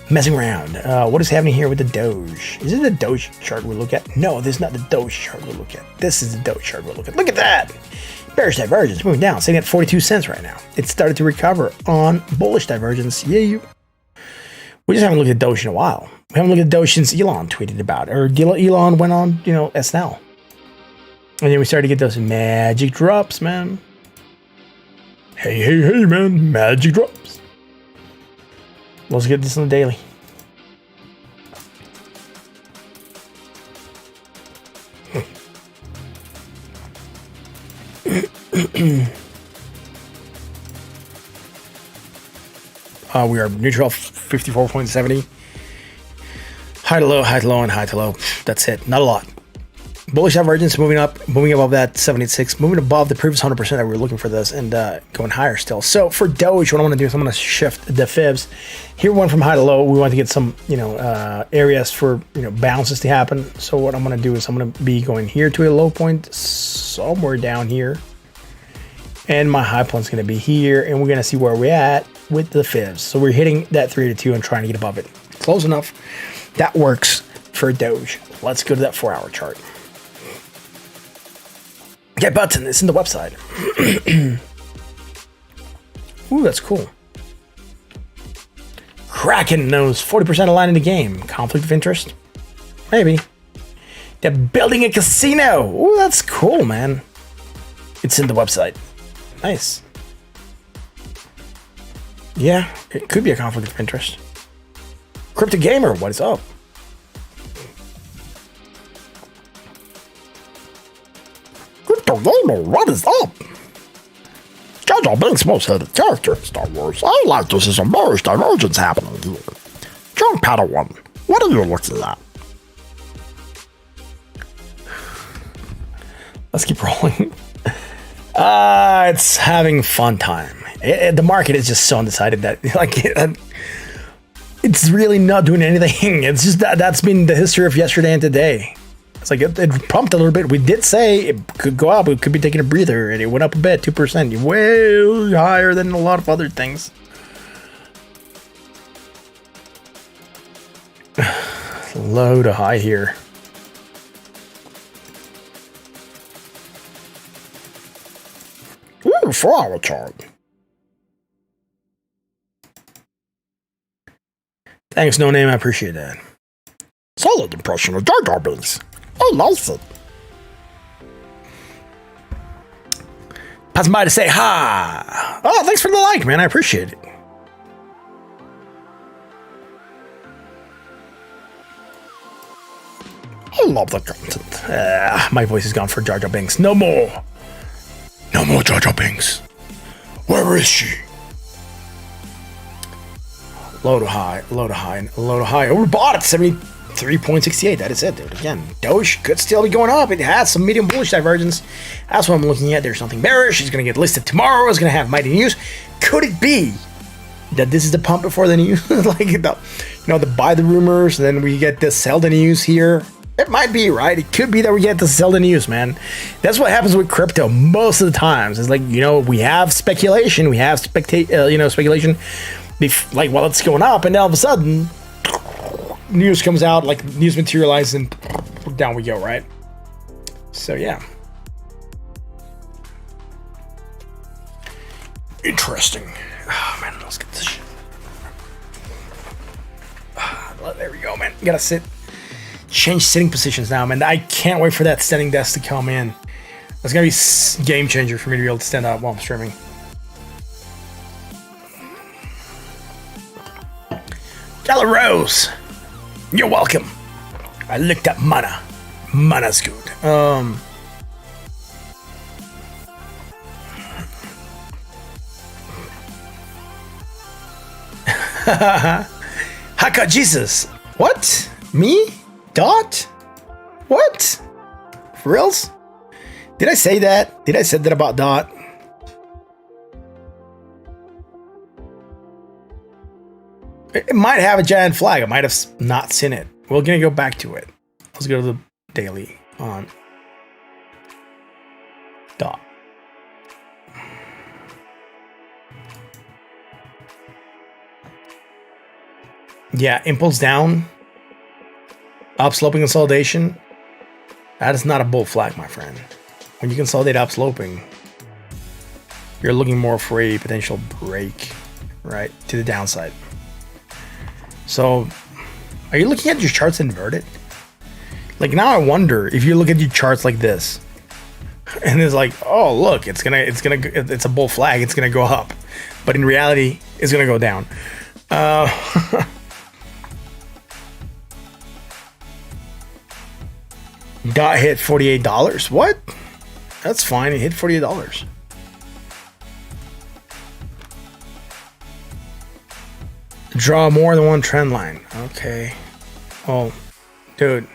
messing around. What is happening here with the Doge? Is it the Doge chart we look at? No, this is not the Doge chart we look at. This is the Doge chart we look at. Look at that. Bearish divergence moving down, sitting at 42 cents right now. It started to recover on bullish divergence. Yeah, we just haven't looked at Doge in a while. We haven't looked at Doge since Elon tweeted about it, or Elon went on, SNL. And then we started to get those magic drops, man. Hey, man, magic drops. Let's get this on the daily. We are neutral, 54.70. High to low, and high to low. That's it. Not a lot. Bullish divergence moving up, moving above that 786, moving above the previous 100% that we were looking for this, and going higher still. So for Doge, what I want to do is I'm going to shift the fibs. Here we went from high to low. We want to get some, areas for, bounces to happen. So what I'm going to do is I'm going to be going here to a low point, somewhere down here. And my high point is going to be here, and we're going to see where we're at with the fibs. So we're hitting that 382 and trying to get above it. Close enough. That works for Doge. Let's go to that 4 hour chart. Get button. It's in the website. Ooh, that's cool. Kraken knows 40% aligned in the game. Conflict of interest? Maybe. They're building a casino. Ooh, that's cool, man. It's in the website. Nice. Yeah, it could be a conflict of interest. Crypto Gamer, what is up? Crypto Gamer, what is up? Jar Jar Binks' most hated character in Star Wars. I like to see some marriage divergence happening here. Young Padawan, what are you looking at? Let's keep rolling. It's having fun time. The market is just so undecided that it's really not doing anything. It's just that's been the history of yesterday and today. It's like it pumped a little bit. We did say it could go up. It could be taking a breather, and it went up a bit, 2%, way higher than a lot of other things. Low to high here. Ooh, 4-hour chart. Thanks, No Name. I appreciate that. Solid impression of Jar Jar Binks. I like it. Passing by to say hi. Oh, thanks for the like, man. I appreciate it. I love the content. My voice is gone for Jar Jar Binks. No more. No more Jar Jar Binks. Where is she? Low to high, low to high, low to high. Overbought at 73.68. That is it, dude. Again, Doge could still be going up. It has some medium bullish divergence. That's what I'm looking at. There's something bearish. It's going to get listed tomorrow. It's going to have mighty news. Could it be that this is the pump before the news? The buy the rumors, and then we get the sell the news here. It might be, right? It could be that we get to sell the news, man. That's what happens with crypto most of the times. It's like, we have speculation. We have speculation while it's going up, and all of a sudden news comes out, like news materializes, and down we go, right? So yeah, interesting. Oh man, let's get this shit. There we go, man. You gotta change sitting positions now, man. I can't wait for that standing desk to come in. That's gonna be game changer for me to be able to stand up while I'm streaming. Gala Rose, you're welcome. I looked up mana. Mana's good. Haka Jesus. What? Me? Dot? What? For reals? Did I say that? Did I say that about Dot? It might have a giant flag. I might have not seen it. We're gonna go back to it. Let's go to the daily on Dot. Yeah, impulse down. Upsloping consolidation. That is not a bull flag, my friend. When you consolidate upsloping, you're looking more for a potential break, right, to the downside. So, are you looking at your charts inverted? Like now, I wonder if you look at your charts like this, and it's like, oh look, it's a bull flag. It's gonna go up, but in reality, it's gonna go down. Dot hit $48. What? That's fine. It hit $48. Draw more than one trend line. Okay. Oh, dude.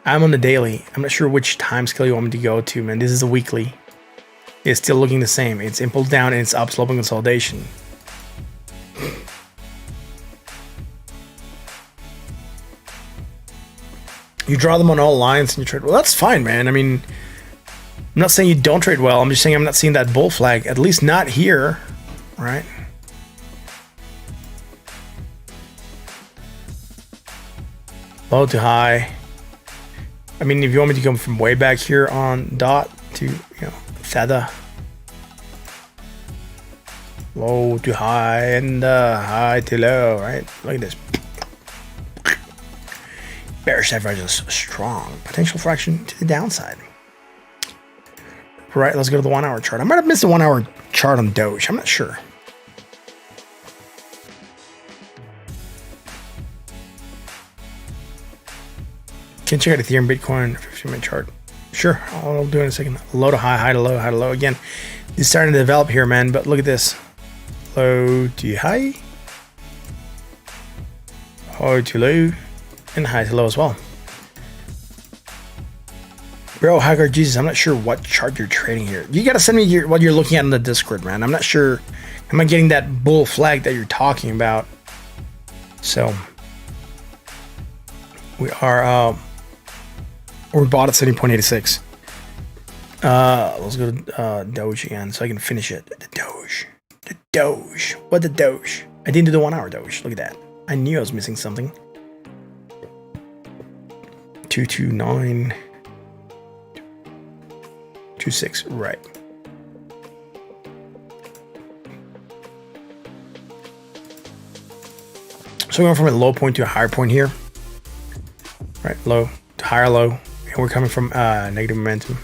I'm on the daily. I'm not sure which time scale you want me to go to, man. This is a weekly. It's still looking the same. It's impulse down and it's up sloping consolidation. You draw them on all lines and you trade well. That's fine, man. I mean, I'm not saying you don't trade well. I'm just saying I'm not seeing that bull flag. At least not here, right? Low to high. I mean, if you want me to come from way back here on Dot to, Theta. Low to high and high to low, right? Look at this. Bearish divergence strong. Potential fraction to the downside. Right, let's go to the 1 hour chart. I might have missed the 1 hour chart on Doge. I'm not sure. Can check out Ethereum, Bitcoin, 15-minute chart. Sure, I'll do it in a second. Low to high, high to low, high to low. Again, it's starting to develop here, man. But look at this. Low to high. High to low. And high to low as well. Bro, Hagar Jesus, I'm not sure what chart you're trading here. You gotta send me what you're looking at in the Discord, man. I'm not sure. Am I getting that bull flag that you're talking about? So we are we bought at 70.86. Let's go to Doge again so I can finish it. The Doge. What the Doge? I didn't do the 1 hour Doge. Look at that. I knew I was missing something. 229. 26, right. So we went from a low point to a higher point here. Right, low to higher low. And we're coming from negative momentum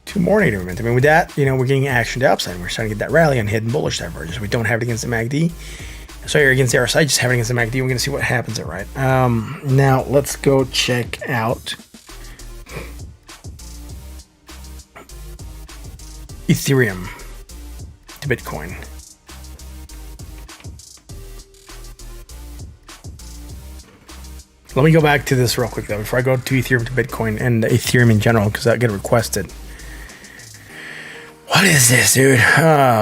to more negative momentum. And with that, you know, we're getting action to upside. We're starting to get that rally on hidden bullish divergence. We don't have it against the MACD. So here against the RSI, just have it against the MACD. We're going to see what happens there, right? Now let's go check out Ethereum to Bitcoin. Let me go back to this real quick though before I go to Ethereum to Bitcoin and Ethereum in general because that get requested. What is this, dude?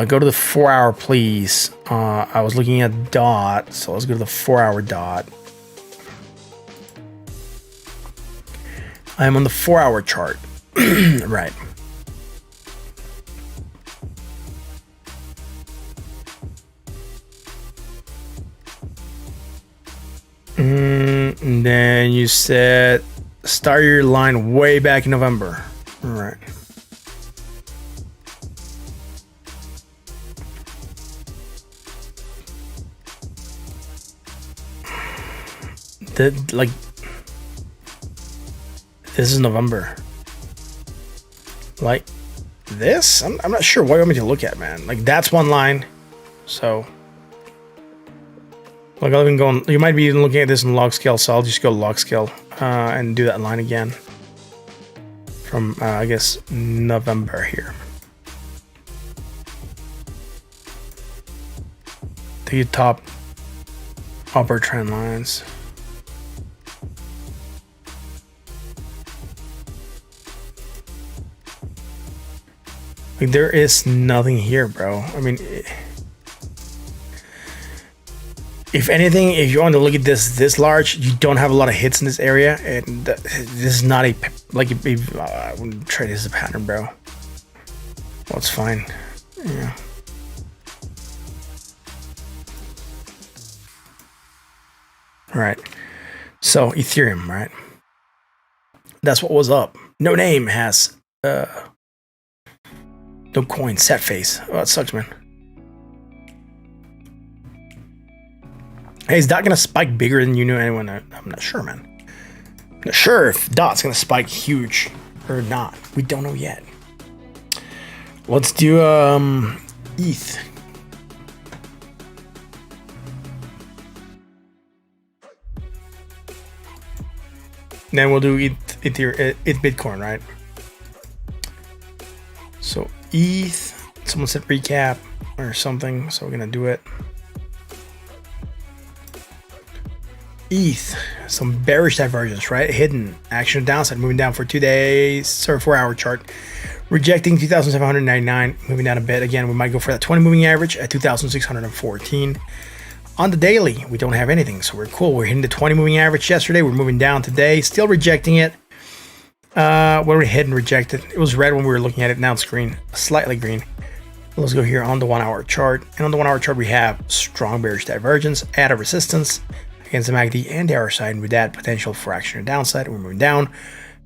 Go to the 4 hour, please. I was looking at dot, so let's go to the 4 hour dot. I am on the 4 hour chart, right? And then you said start your line way back in November. All right. Like this is November. Like this? I'm not sure what you want me to look at, man. Like that's one line. So like I've been going, you might be even looking at this in log scale, so I'll just go log scale and do that line again from I guess November here. The top upper trend lines. Like there is nothing here, bro. I mean, if anything, if you want to look at this large, you don't have a lot of hits in this area, and this is not a like I wouldn't trade this as a pattern, bro. Well, it's fine. Yeah. All right. So Ethereum, right? That's what was up. No name has no coin, set face. Oh, that sucks, man. Hey, is DOT gonna spike bigger than you knew anyone? I'm not sure, man. I'm not sure if DOT's gonna spike huge or not. We don't know yet. Let's do ETH. Then we'll do ETH Bitcoin, right? So ETH, someone said recap or something, so we're gonna do it. ETH, some bearish divergence, right? Hidden action downside, moving down for 2 days, or 4 hour chart, rejecting 2,799, moving down a bit. Again, we might go for that 20 moving average at 2,614. On the daily, we don't have anything, so we're cool. We're hitting the 20 moving average yesterday. We're moving down today, still rejecting it. When we hit and rejected, it was red when we were looking at it. Now it's green, slightly green. Let's go here on the 1 hour chart. And on the 1 hour chart, we have strong bearish divergence at a resistance against the MACD and the RSI. And with that, potential for action or downside. We're moving down,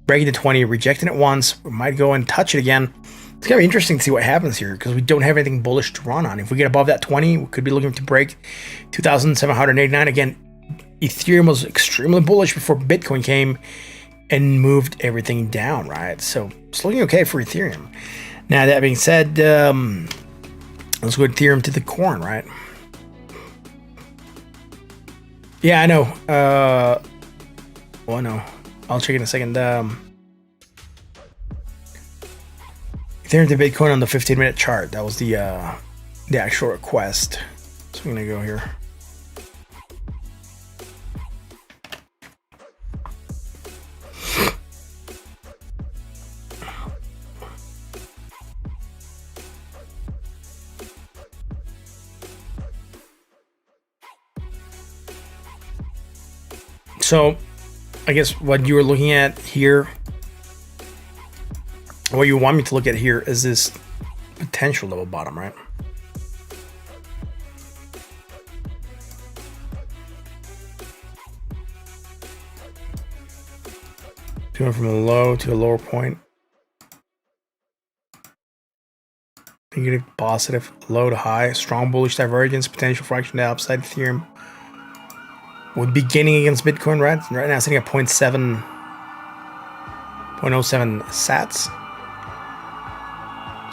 breaking the 20, rejecting it once. We might go and touch it again. It's gonna be interesting to see what happens here because we don't have anything bullish to run on. If we get above that 20, we could be looking to break 2,789. Again, Ethereum was extremely bullish before Bitcoin came and moved everything down, right? So it's looking okay for Ethereum. Now, that being said, let's go Ethereum to the corn, right? Yeah, I know. Oh no, I'll check in a second. Ethereum to Bitcoin on the 15-minute chart. That was the actual request. So I'm gonna go here. So, I guess what you were looking at here, what you want me to look at here is this potential level bottom, right? Going from a low to a lower point. Negative, positive, low to high, strong bullish divergence, potential for action to upside. Ethereum would be gaining against Bitcoin, right? Right now, sitting at 0.07 sats.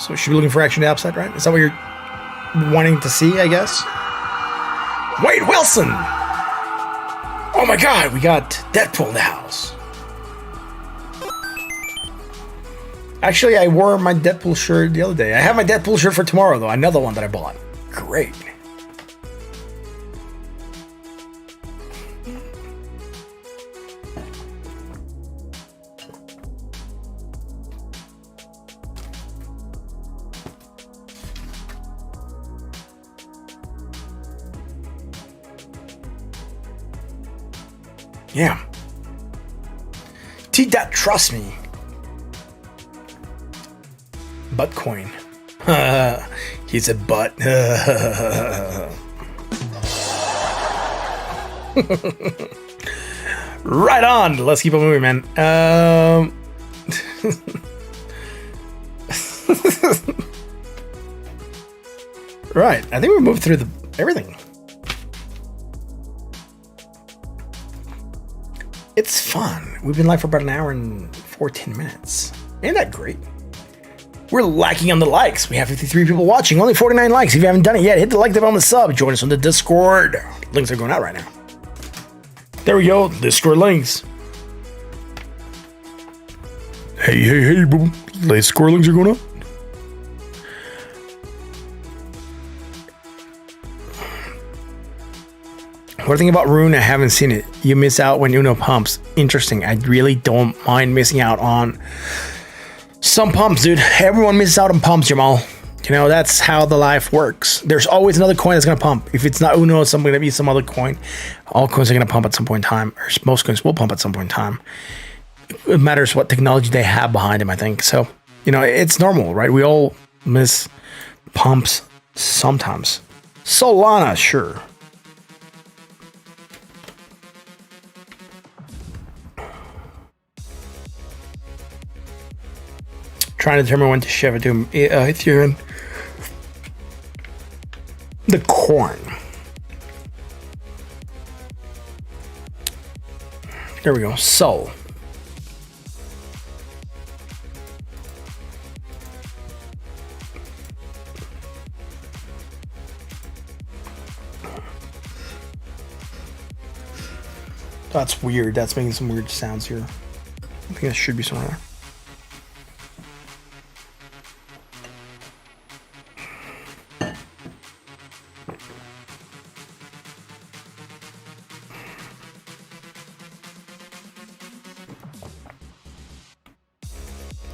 So should be looking for action to upside, right? Is that what you're wanting to see, I guess? Wade Wilson! Oh my god, we got Deadpool in the house. Actually, I wore my Deadpool shirt the other day. I have my Deadpool shirt for tomorrow, though. Another one that I bought. Great. Yeah. T-Dot, trust me. Buttcoin. He's a butt. Right on. Let's keep on moving, man. Right. I think we moved through everything. It's fun. We've been live for about an hour and 14 minutes. Ain't that great? We're lacking on the likes. We have 53 people watching, only 49 likes. If you haven't done it yet, hit the like button on the sub. Join us on the Discord. Links are going out right now. There we go. Discord links. Hey, boom. Discord links are going up. What do you think about Rune? I haven't seen it. You miss out when Uno pumps. Interesting. I really don't mind missing out on some pumps, dude. Everyone misses out on pumps, Jamal. You know, that's how the life works. There's always another coin that's going to pump. If it's not Uno, it's going to be some other coin. All coins are going to pump at some point in time. Or most coins will pump at some point in time. It matters what technology they have behind them, I think. So, you know, it's normal, right? We all miss pumps sometimes. Solana, sure. Trying to determine when to shift it to Ethereum. The corn. There we go. Sol. That's weird. That's making some weird sounds here. I think that should be somewhere.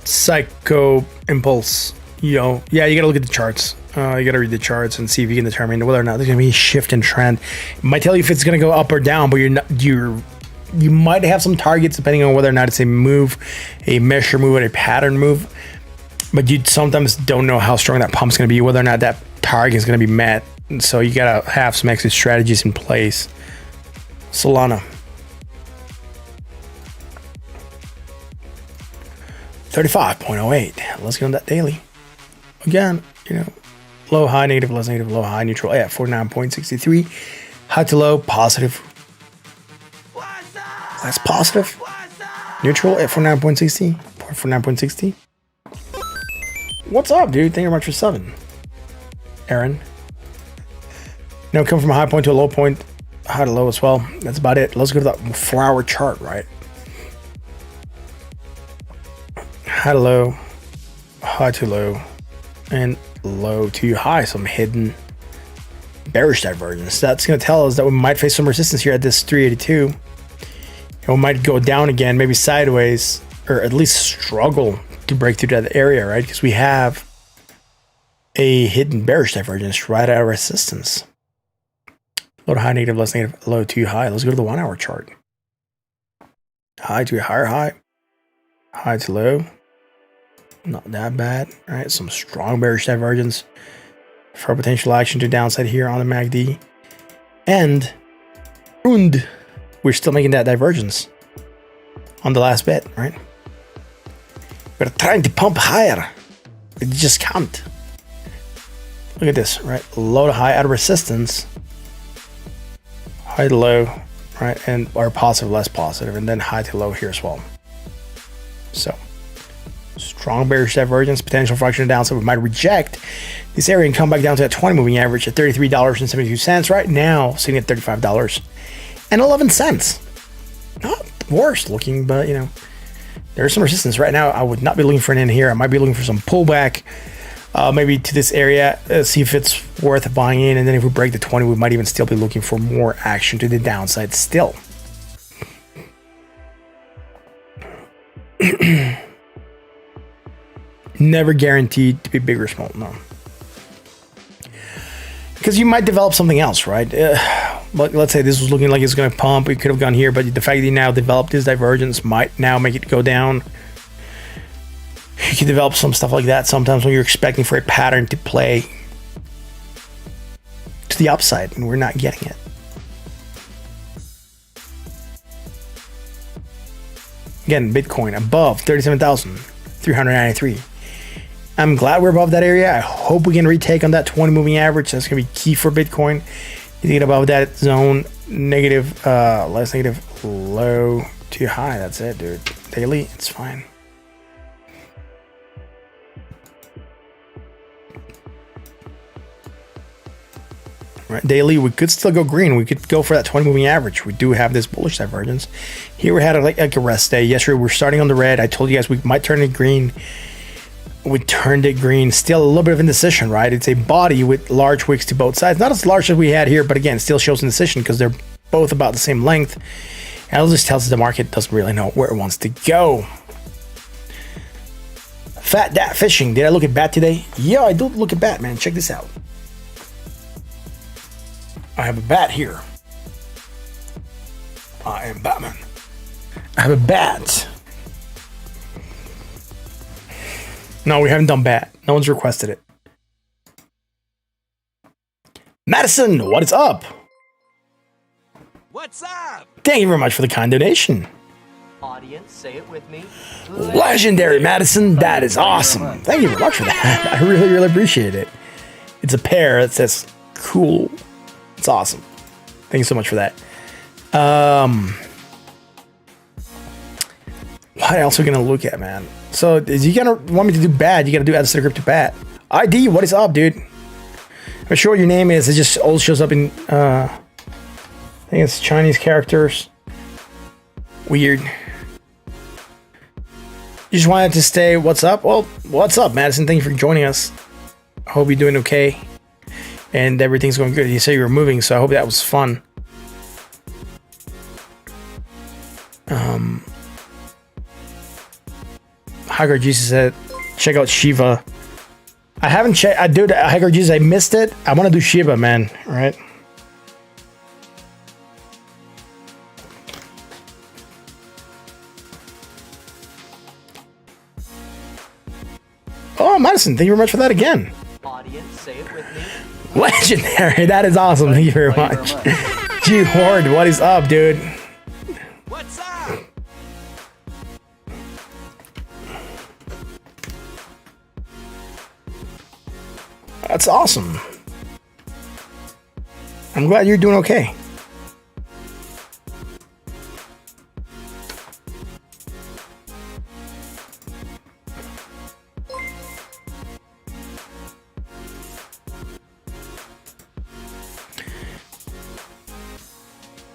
Psycho Impulse. Yeah, you gotta look at the charts. You gotta read the charts and see if you can determine whether or not there's gonna be a shift in trend. It might tell you if it's gonna go up or down, but you might have some targets depending on whether or not it's a move, a measure move, or a pattern move. But you sometimes don't know how strong that pump's gonna be, whether or not that target is gonna be met. And so you gotta have some exit strategies in place. Solana. 35.08. Let's get on that daily. Again, you know, low, high, negative, less negative, low, high, neutral. Yeah, 49.63. High to low, positive. That's positive. Neutral at 49.60. 49.60. What's up, dude? Thank you very much for subbing. Aaron. Come from a high point to a low point. High to low as well. That's about it. Let's go to that 4-hour chart, right? high to low, high to low, and low to high. Some hidden bearish divergence. That's going to tell us that we might face some resistance here at this 382. And we might go down again, maybe sideways, or at least struggle to break through that area, right? Because we have a hidden bearish divergence right at resistance. Low to high, negative, less negative, low to high. Let's go to the 1 hour chart. High to a higher high, high to low. Not that bad, right? Some strong bearish divergence for potential action to downside here on the MACD. And we're still making that divergence on the last bit, right? We're trying to pump higher. It just can't. Look at this, right? Low to high at resistance. High to low, right? And or positive, less positive. And then high to low here as well. So strong bearish divergence, potential for action to downside. We might reject this area and come back down to that 20 moving average at $33.72. Right now, sitting at $35.11. Not worst looking, but you know, there's some resistance right now. I would not be looking for an end here. I might be looking for some pullback, maybe to this area, see if it's worth buying in. And then if we break the 20, we might even still be looking for more action to the downside still. Never guaranteed to be big or small, no. Because you might develop something else, right? But let's say this was looking like it's going to pump. We could have gone here, but the fact that you now developed this divergence might now make it go down. You can develop some stuff like that sometimes when you're expecting for a pattern to play to the upside, and we're not getting it. Again, Bitcoin above 37,393. I'm glad we're above that area. I hope we can retake on that 20 moving average. That's going to be key for Bitcoin. You get above that zone, negative, less negative, low to high. That's it, dude. Daily, it's fine. Right, daily, we could still go green. We could go for that 20 moving average. We do have this bullish divergence. Here we had like a rest day. Yesterday, we're starting on the red. I told you guys we might turn it green. We turned it green. Still a little bit of indecision, right? It's a body with large wicks to both sides. Not as large as we had here, but again, still shows indecision because they're both about the same length. And it just tells us the market doesn't really know where it wants to go. Fat Dat Fishing. Did I look at bat today? Yeah, I do look at bat, man. Check this out. I have a bat here. I am Batman. I have a bat. No, we haven't done bat. No one's requested it. Madison, what is up? What's up? Thank you very much for the kind donation. Audience, say it with me. Legendary Madison, that is awesome. Thank you very much for that. I really, really appreciate it. It's a pair that says cool. It's awesome. Thank you so much for that. What else are we gonna look at, man? So, is you gonna want me to do bad? You gotta do add to the crypto bat. ID, what is up, dude? I'm sure what your name is. It just always shows up in I think it's Chinese characters. Weird. You just wanted to stay. What's up? Well, what's up, Madison? Thank you for joining us. I hope you're doing okay and everything's going good. You said you were moving, so I hope that was fun. Hagar Jesus said, check out Shiva. I haven't checked. I do. Hagar Jesus, I missed it. I want to do Shiva, man. All right. Oh, Madison, thank you very much for that again. Audience, say it with me. Legendary. That is awesome. Thank you very much. G Horde, what is up, dude? What's up? That's awesome. I'm glad you're doing okay.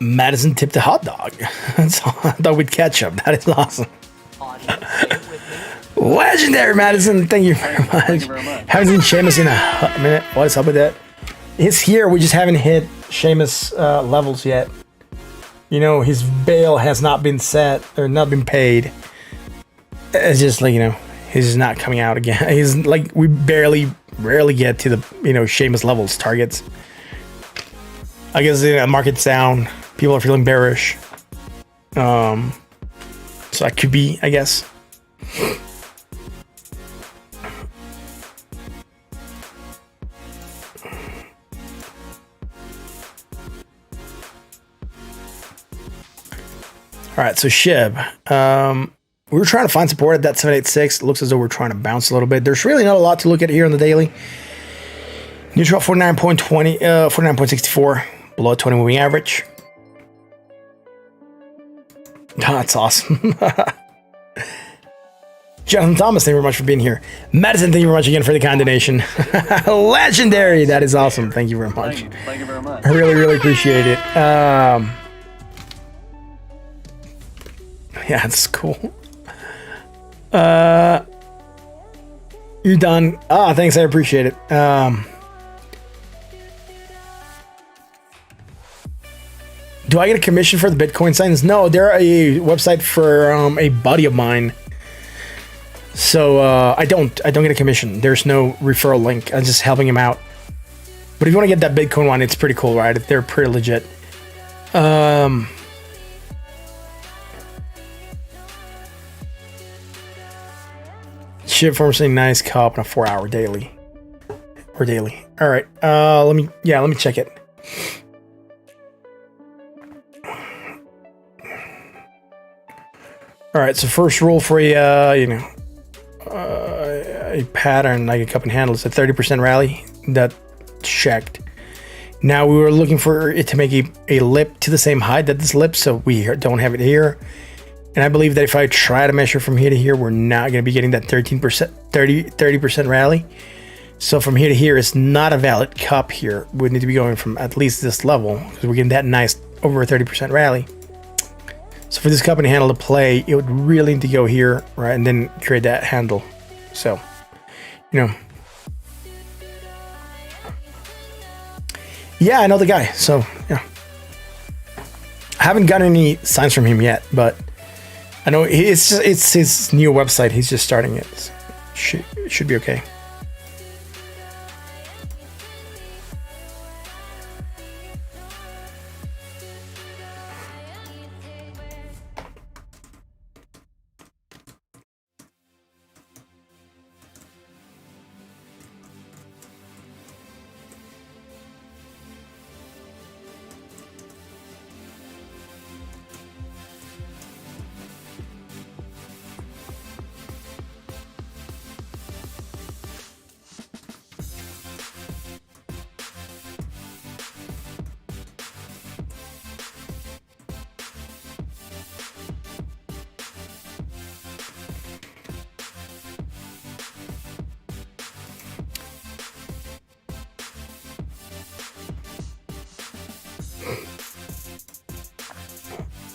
Madison tipped a hot dog. That's hot dog with ketchup. That is awesome. Audience, say it with me. Legendary Madison, thank you very much. Thank you very much. Haven't seen Seamus in a minute. What is up with that? He's here. We just haven't hit Seamus levels yet. You know, his bail has not been set or not been paid. It's just like, you know, he's just not coming out again. He's like, we rarely get to the, you know, Seamus levels targets. I guess the market's down. People are feeling bearish. So that could be, I guess. All right, so SHIB. We were trying to find support at that 786. It looks as though we're trying to bounce a little bit. There's really not a lot to look at here on the daily. Neutral 49.20, 49.64, below 20 moving average. That's awesome. Jonathan Thomas, thank you very much for being here. Madison, thank you very much again for the kind donation. Legendary, that is awesome. Thank you very much. Thank you very much. I really appreciate it. Yeah, it's cool. You done? Ah, thanks. I appreciate it. Do I get a commission for the Bitcoin signs? No, they're a website for a buddy of mine. So I don't get a commission. There's no referral link. I'm just helping him out. But if you want to get that Bitcoin one, it's pretty cool, right? They're pretty legit. Ship form saying nice cop on a 4-hour daily. Or daily. All right. Let me check it. All right. So first rule for a pattern like a cup and handle is a 30% rally. That checked. Now we were looking for it to make a lip to the same height that this lip, so we don't have it here. And I believe that if I try to measure from here to here, we're not going to be getting that 30% rally. So from here to here, it's not a valid cup here. We need to be going from at least this level because we're getting that nice over a 30% rally. So for this cup and handle to play, it would really need to go here, right? And then create that handle. So, you know. Yeah, I know the guy. So, yeah. I haven't gotten any signs from him yet, but I know it's his new website. He's just starting it. So should be okay.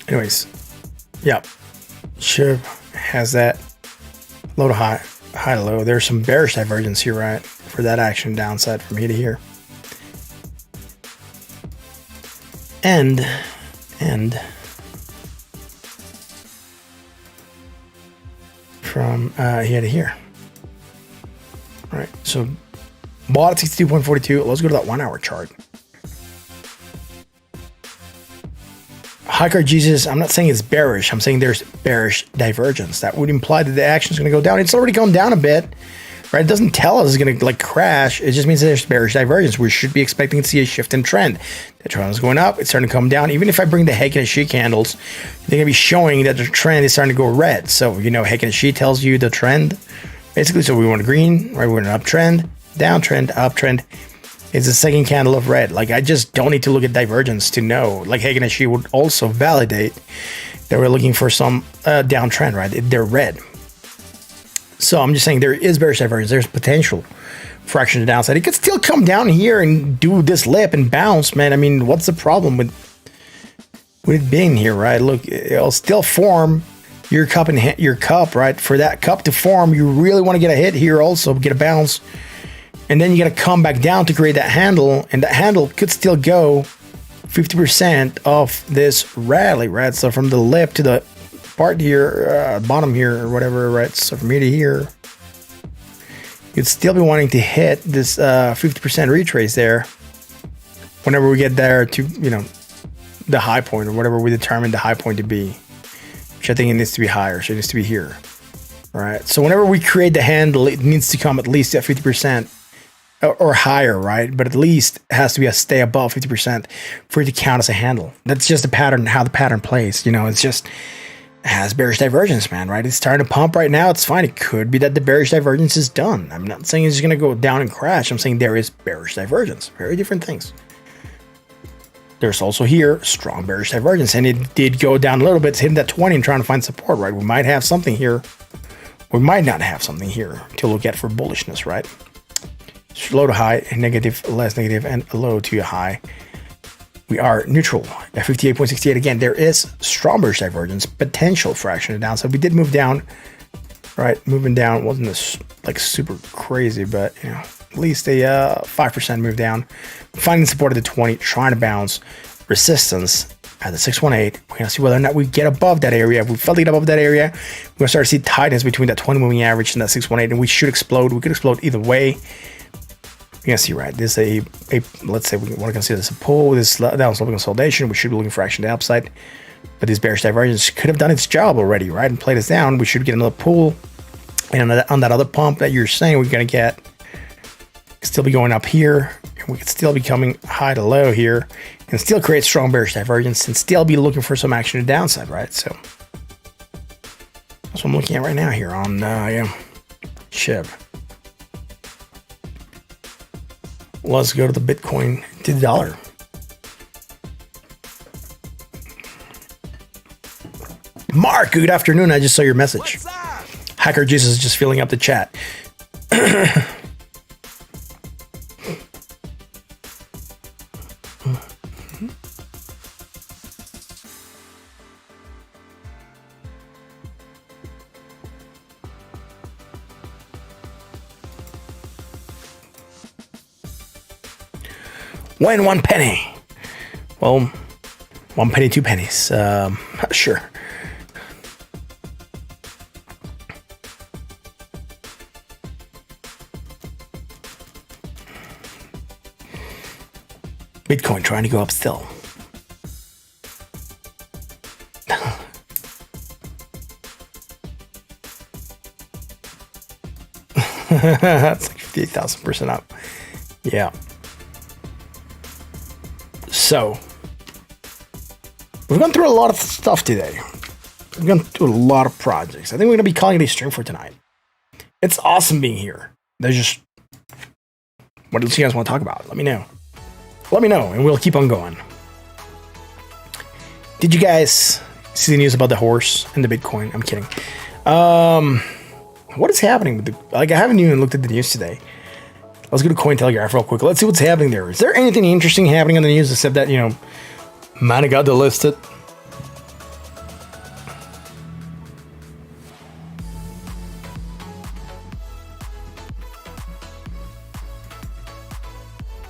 Anyways, yeah, SHIB has that low to high, high to low. There's some bearish divergence here, right, for that action downside from here to here. And from here to here. All right, so bought at 62.42. Let's go to that 1 hour chart. Hiker Jesus, I'm not saying it's bearish. I'm saying there's bearish divergence. That would imply that the action is going to go down. It's already gone down a bit, right? It doesn't tell us it's going to like crash. It just means that there's bearish divergence. We should be expecting to see a shift in trend. The trend is going up. It's starting to come down. Even if I bring the Heiken and Shi candles, they're going to be showing that the trend is starting to go red. So, you know, Heiken and Shi tells you the trend. Basically, so we want green, right? We want an uptrend, downtrend, uptrend. It's the second candle of red. Like, I just don't need to look at divergence to know. Like, Heiken and Shi would also validate that we're looking for some downtrend, right? They're red. So I'm just saying there is bearish divergence. There's potential for action to downside. It could still come down here and do this lip and bounce, man. I mean, what's the problem with it being here, right? Look, it'll still form your cup and hit your cup, right? For that cup to form, you really want to get a hit here also, get a bounce. And then you got to come back down to create that handle, and that handle could still go 50% of this rally, right? So from the lip to the part here, bottom here, or whatever, right? So from here to here, you'd still be wanting to hit this 50% retrace there whenever we get there to, you know, the high point or whatever we determine the high point to be, which I think it needs to be higher. So it needs to be here, right? So whenever we create the handle, it needs to come at least at 50%. Or higher, right? But at least it has to be stay above 50% for it to count as a handle. That's just the pattern, how the pattern plays. You know, it's just, it has bearish divergence, man, right? It's starting to pump right now. It's fine. It could be that the bearish divergence is done. I'm not saying it's going to go down and crash. I'm saying there is bearish divergence. Very different things. There's also here strong bearish divergence, and it did go down a little bit, hitting that 20 and trying to find support, right? We might have something here. We might not have something here to look at for bullishness, right? Low to high, negative, less negative, and low to high. We are neutral at 58.68. Again, there is strong bearish divergence, potential fraction of downside. We did move down, right? Moving down wasn't this like super crazy, but you know, at least a 5% move down. Finding support at the 20, trying to bounce. Resistance at the 618. We're gonna see whether or not we get above that area. If we felt it above that area, we're gonna start to see tightness between that 20 moving average and that 618, and we should explode. We could explode either way. You can see, right, this is a let's say we want to consider this a pull, this down sloping consolidation. We should be looking for action to the upside, but this bearish divergence could have done its job already, right, and played us down. We should get another pull, and on that other pump that you're saying we're going to get, still be going up here, and we could still be coming high to low here, and still create strong bearish divergence, and still be looking for some action to the downside, right? So that's what I'm looking at right now here on SHIB. Let's go to the Bitcoin to the dollar. Mark, good afternoon. I just saw your message. Hacker Jesus is just filling up the chat. When 1 penny. Well, 1 penny, 2 pennies. Not sure. Bitcoin trying to go up still. It's like 58,000% up. Yeah. So, we've gone through a lot of stuff today. We've gone through a lot of projects. I think we're going to be calling it a stream for tonight. It's awesome being here. There's just, what else you guys want to talk about? Let me know. Let me know, and we'll keep on going. Did you guys see the news about the horse and the Bitcoin? I'm kidding. What is happening with the, like, I haven't even looked at the news today. Let's go to Cointelegraph real quick. Let's see what's happening there. Is there anything interesting happening on the news except that, you know, Mana got delisted?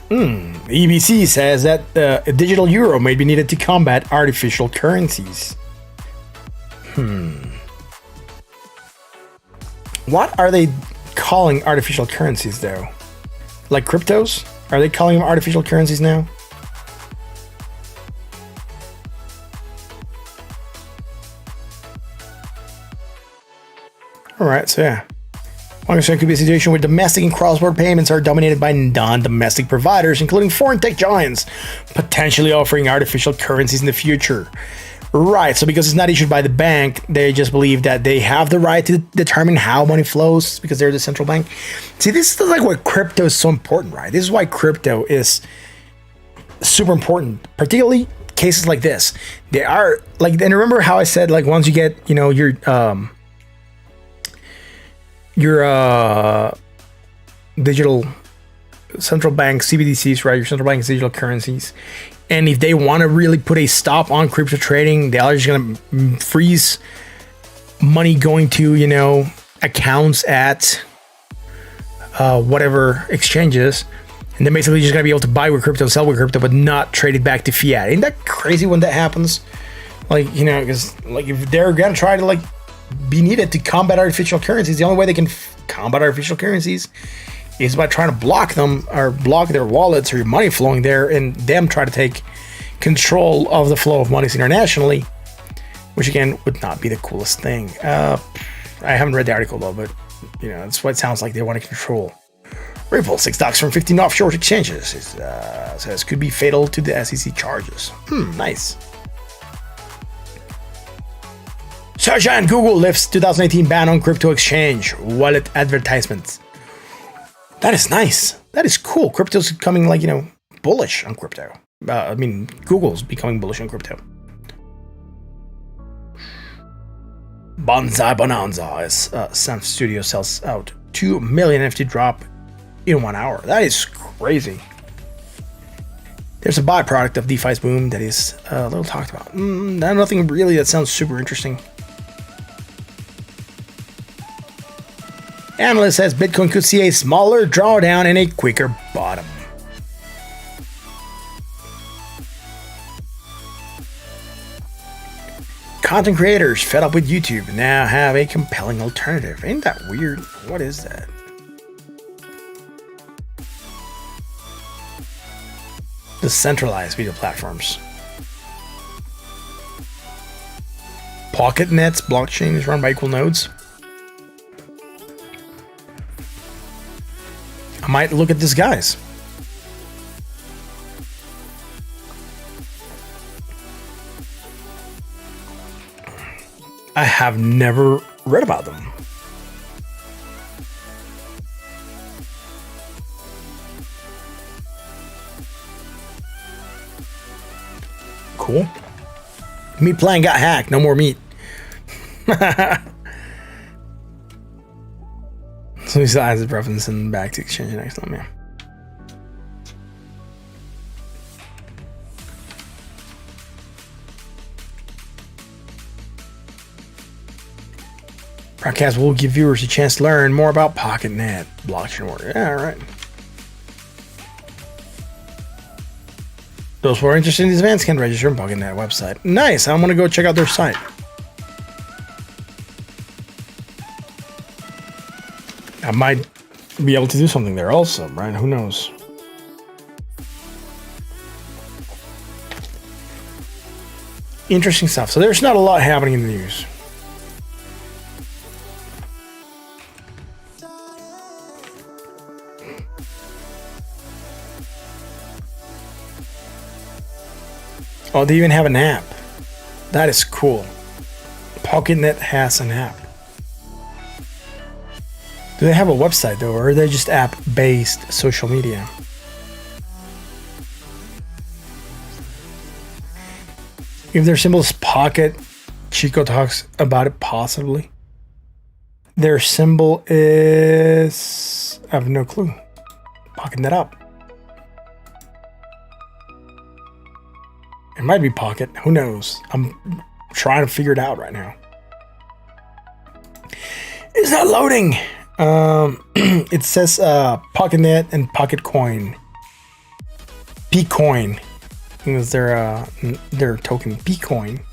EBC says that a digital euro may be needed to combat artificial currencies. What are they calling artificial currencies, though? Like cryptos? Are they calling them artificial currencies now? All right, so yeah. One concern could be a situation where domestic and cross-border payments are dominated by non-domestic providers, including foreign tech giants, potentially offering artificial currencies in the future. Right, so because it's not issued by the bank, they just believe that they have the right to determine how money flows because they're the central bank. See, this is like why crypto is so important, right? This is why crypto is super important, particularly cases like this. They are like, and remember how I said, like, once you get, you know, your digital central bank CBDCs, right? Your central bank digital currencies. And if they want to really put a stop on crypto trading, they are just going to freeze money going to, you know, accounts at whatever exchanges, and then basically you're just gonna be able to buy with crypto, sell with crypto, but not trade it back to fiat. Ain't that crazy when that happens? Like, you know, because like if they're gonna try to like be needed to combat artificial currencies, the only way they can combat artificial currencies is by trying to block them or block their wallets or your money flowing there, and them try to take control of the flow of monies internationally, which again would not be the coolest thing. I haven't read the article though, but you know, that's what it sounds like. They want to control. Ripple 6 stocks from 15 offshore exchanges. It says could be fatal to the SEC charges. Nice. Search and Google lifts 2018 ban on crypto exchange wallet advertisements. That is nice. That is cool. Crypto's becoming like, you know, bullish on crypto. I mean, Google's becoming bullish on crypto. Bonsai Bonanza as Sam Studio sells out 2 million NFT drop in 1 hour. That is crazy. There's a byproduct of DeFi's boom that is a little talked about. Nothing really that sounds super interesting. Analyst says Bitcoin could see a smaller drawdown and a quicker bottom. Content creators fed up with YouTube now have a compelling alternative. Ain't that weird? What is that? The centralized video platforms. PocketNet's blockchain is run by equal nodes. I might look at this, guys. I have never read about them. Cool. Meat plan got hacked. No more meat. So he still has his preference and back to exchange next time, yeah. Broadcast will give viewers a chance to learn more about PocketNet blockchain order. Yeah, all right. Those who are interested in these events can register on PocketNet website. Nice. I'm gonna go check out their site. I might be able to do something there also, right? Who knows? Interesting stuff. So there's not a lot happening in the news. Oh, they even have an app. That is cool. PocketNet has an app. Do they have a website though, or are they just app-based social media? If their symbol is Pocket, Chico talks about it possibly. Their symbol is... I have no clue. PocketNet up. It might be Pocket. Who knows? I'm trying to figure it out right now. It's not loading. It says PocketNet and PocketCoin. Pcoin is their token. Pcoin.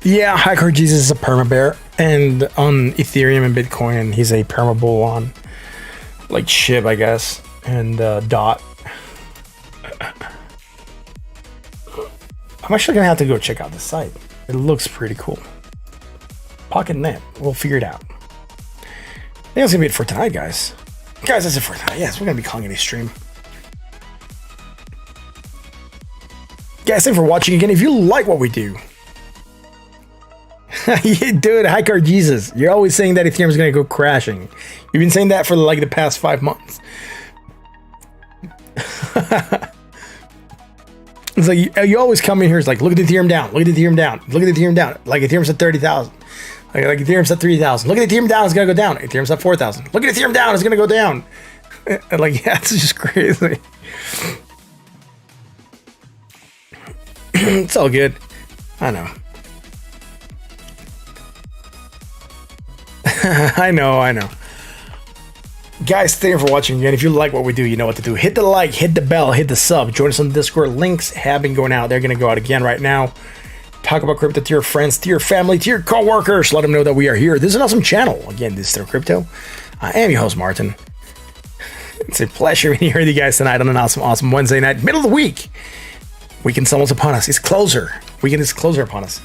Yeah, Hacker Jesus is a perma bear, and on Ethereum and Bitcoin, he's a perma bull on like SHIB, I guess, and DOT. I'm actually gonna have to go check out the site. It looks pretty cool. PocketNet, we'll figure it out. I think that's gonna be it for tonight, guys. Guys, that's it for tonight. Yes, we're gonna be calling it a stream. Guys, thanks for watching again. If you like what we do, dude, Hiker Jesus, you're always saying that Ethereum is going to go crashing. You've been saying that for like the past 5 months. It's like you always come in here. It's like, look at the Ethereum down. Look at the Ethereum down. Look at the Ethereum down. Like Ethereum's at 30,000. Like Ethereum's at 3,000. Look at the Ethereum down. It's gonna go down. Ethereum's at 4,000. Look at Ethereum down. It's gonna go down. And like, yeah, it's just crazy. It's all good. I know. I know. Guys, thank you for watching again. If you like what we do, you know what to do. Hit the like, hit the bell, hit the sub. Join us on the Discord. Links have been going out. They're going to go out again right now. Talk about crypto to your friends, to your family, to your co-workers. Let them know that we are here. This is an awesome channel. Again, this is Still Crypto. I am your host, Martin. It's a pleasure being here with you guys tonight on an awesome Wednesday night. Middle of the week. Weekend's almost upon us. It's closer. Weekend is closer upon us.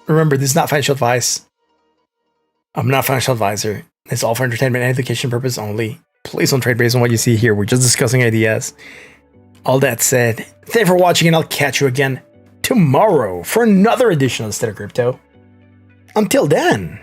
Remember, this is not financial advice. I'm not a financial advisor. It's all for entertainment and education purpose only. Please don't trade based on what you see here. We're just discussing ideas. All that said, thank you for watching, and I'll catch you again tomorrow for another edition of Still Crypto. Until then.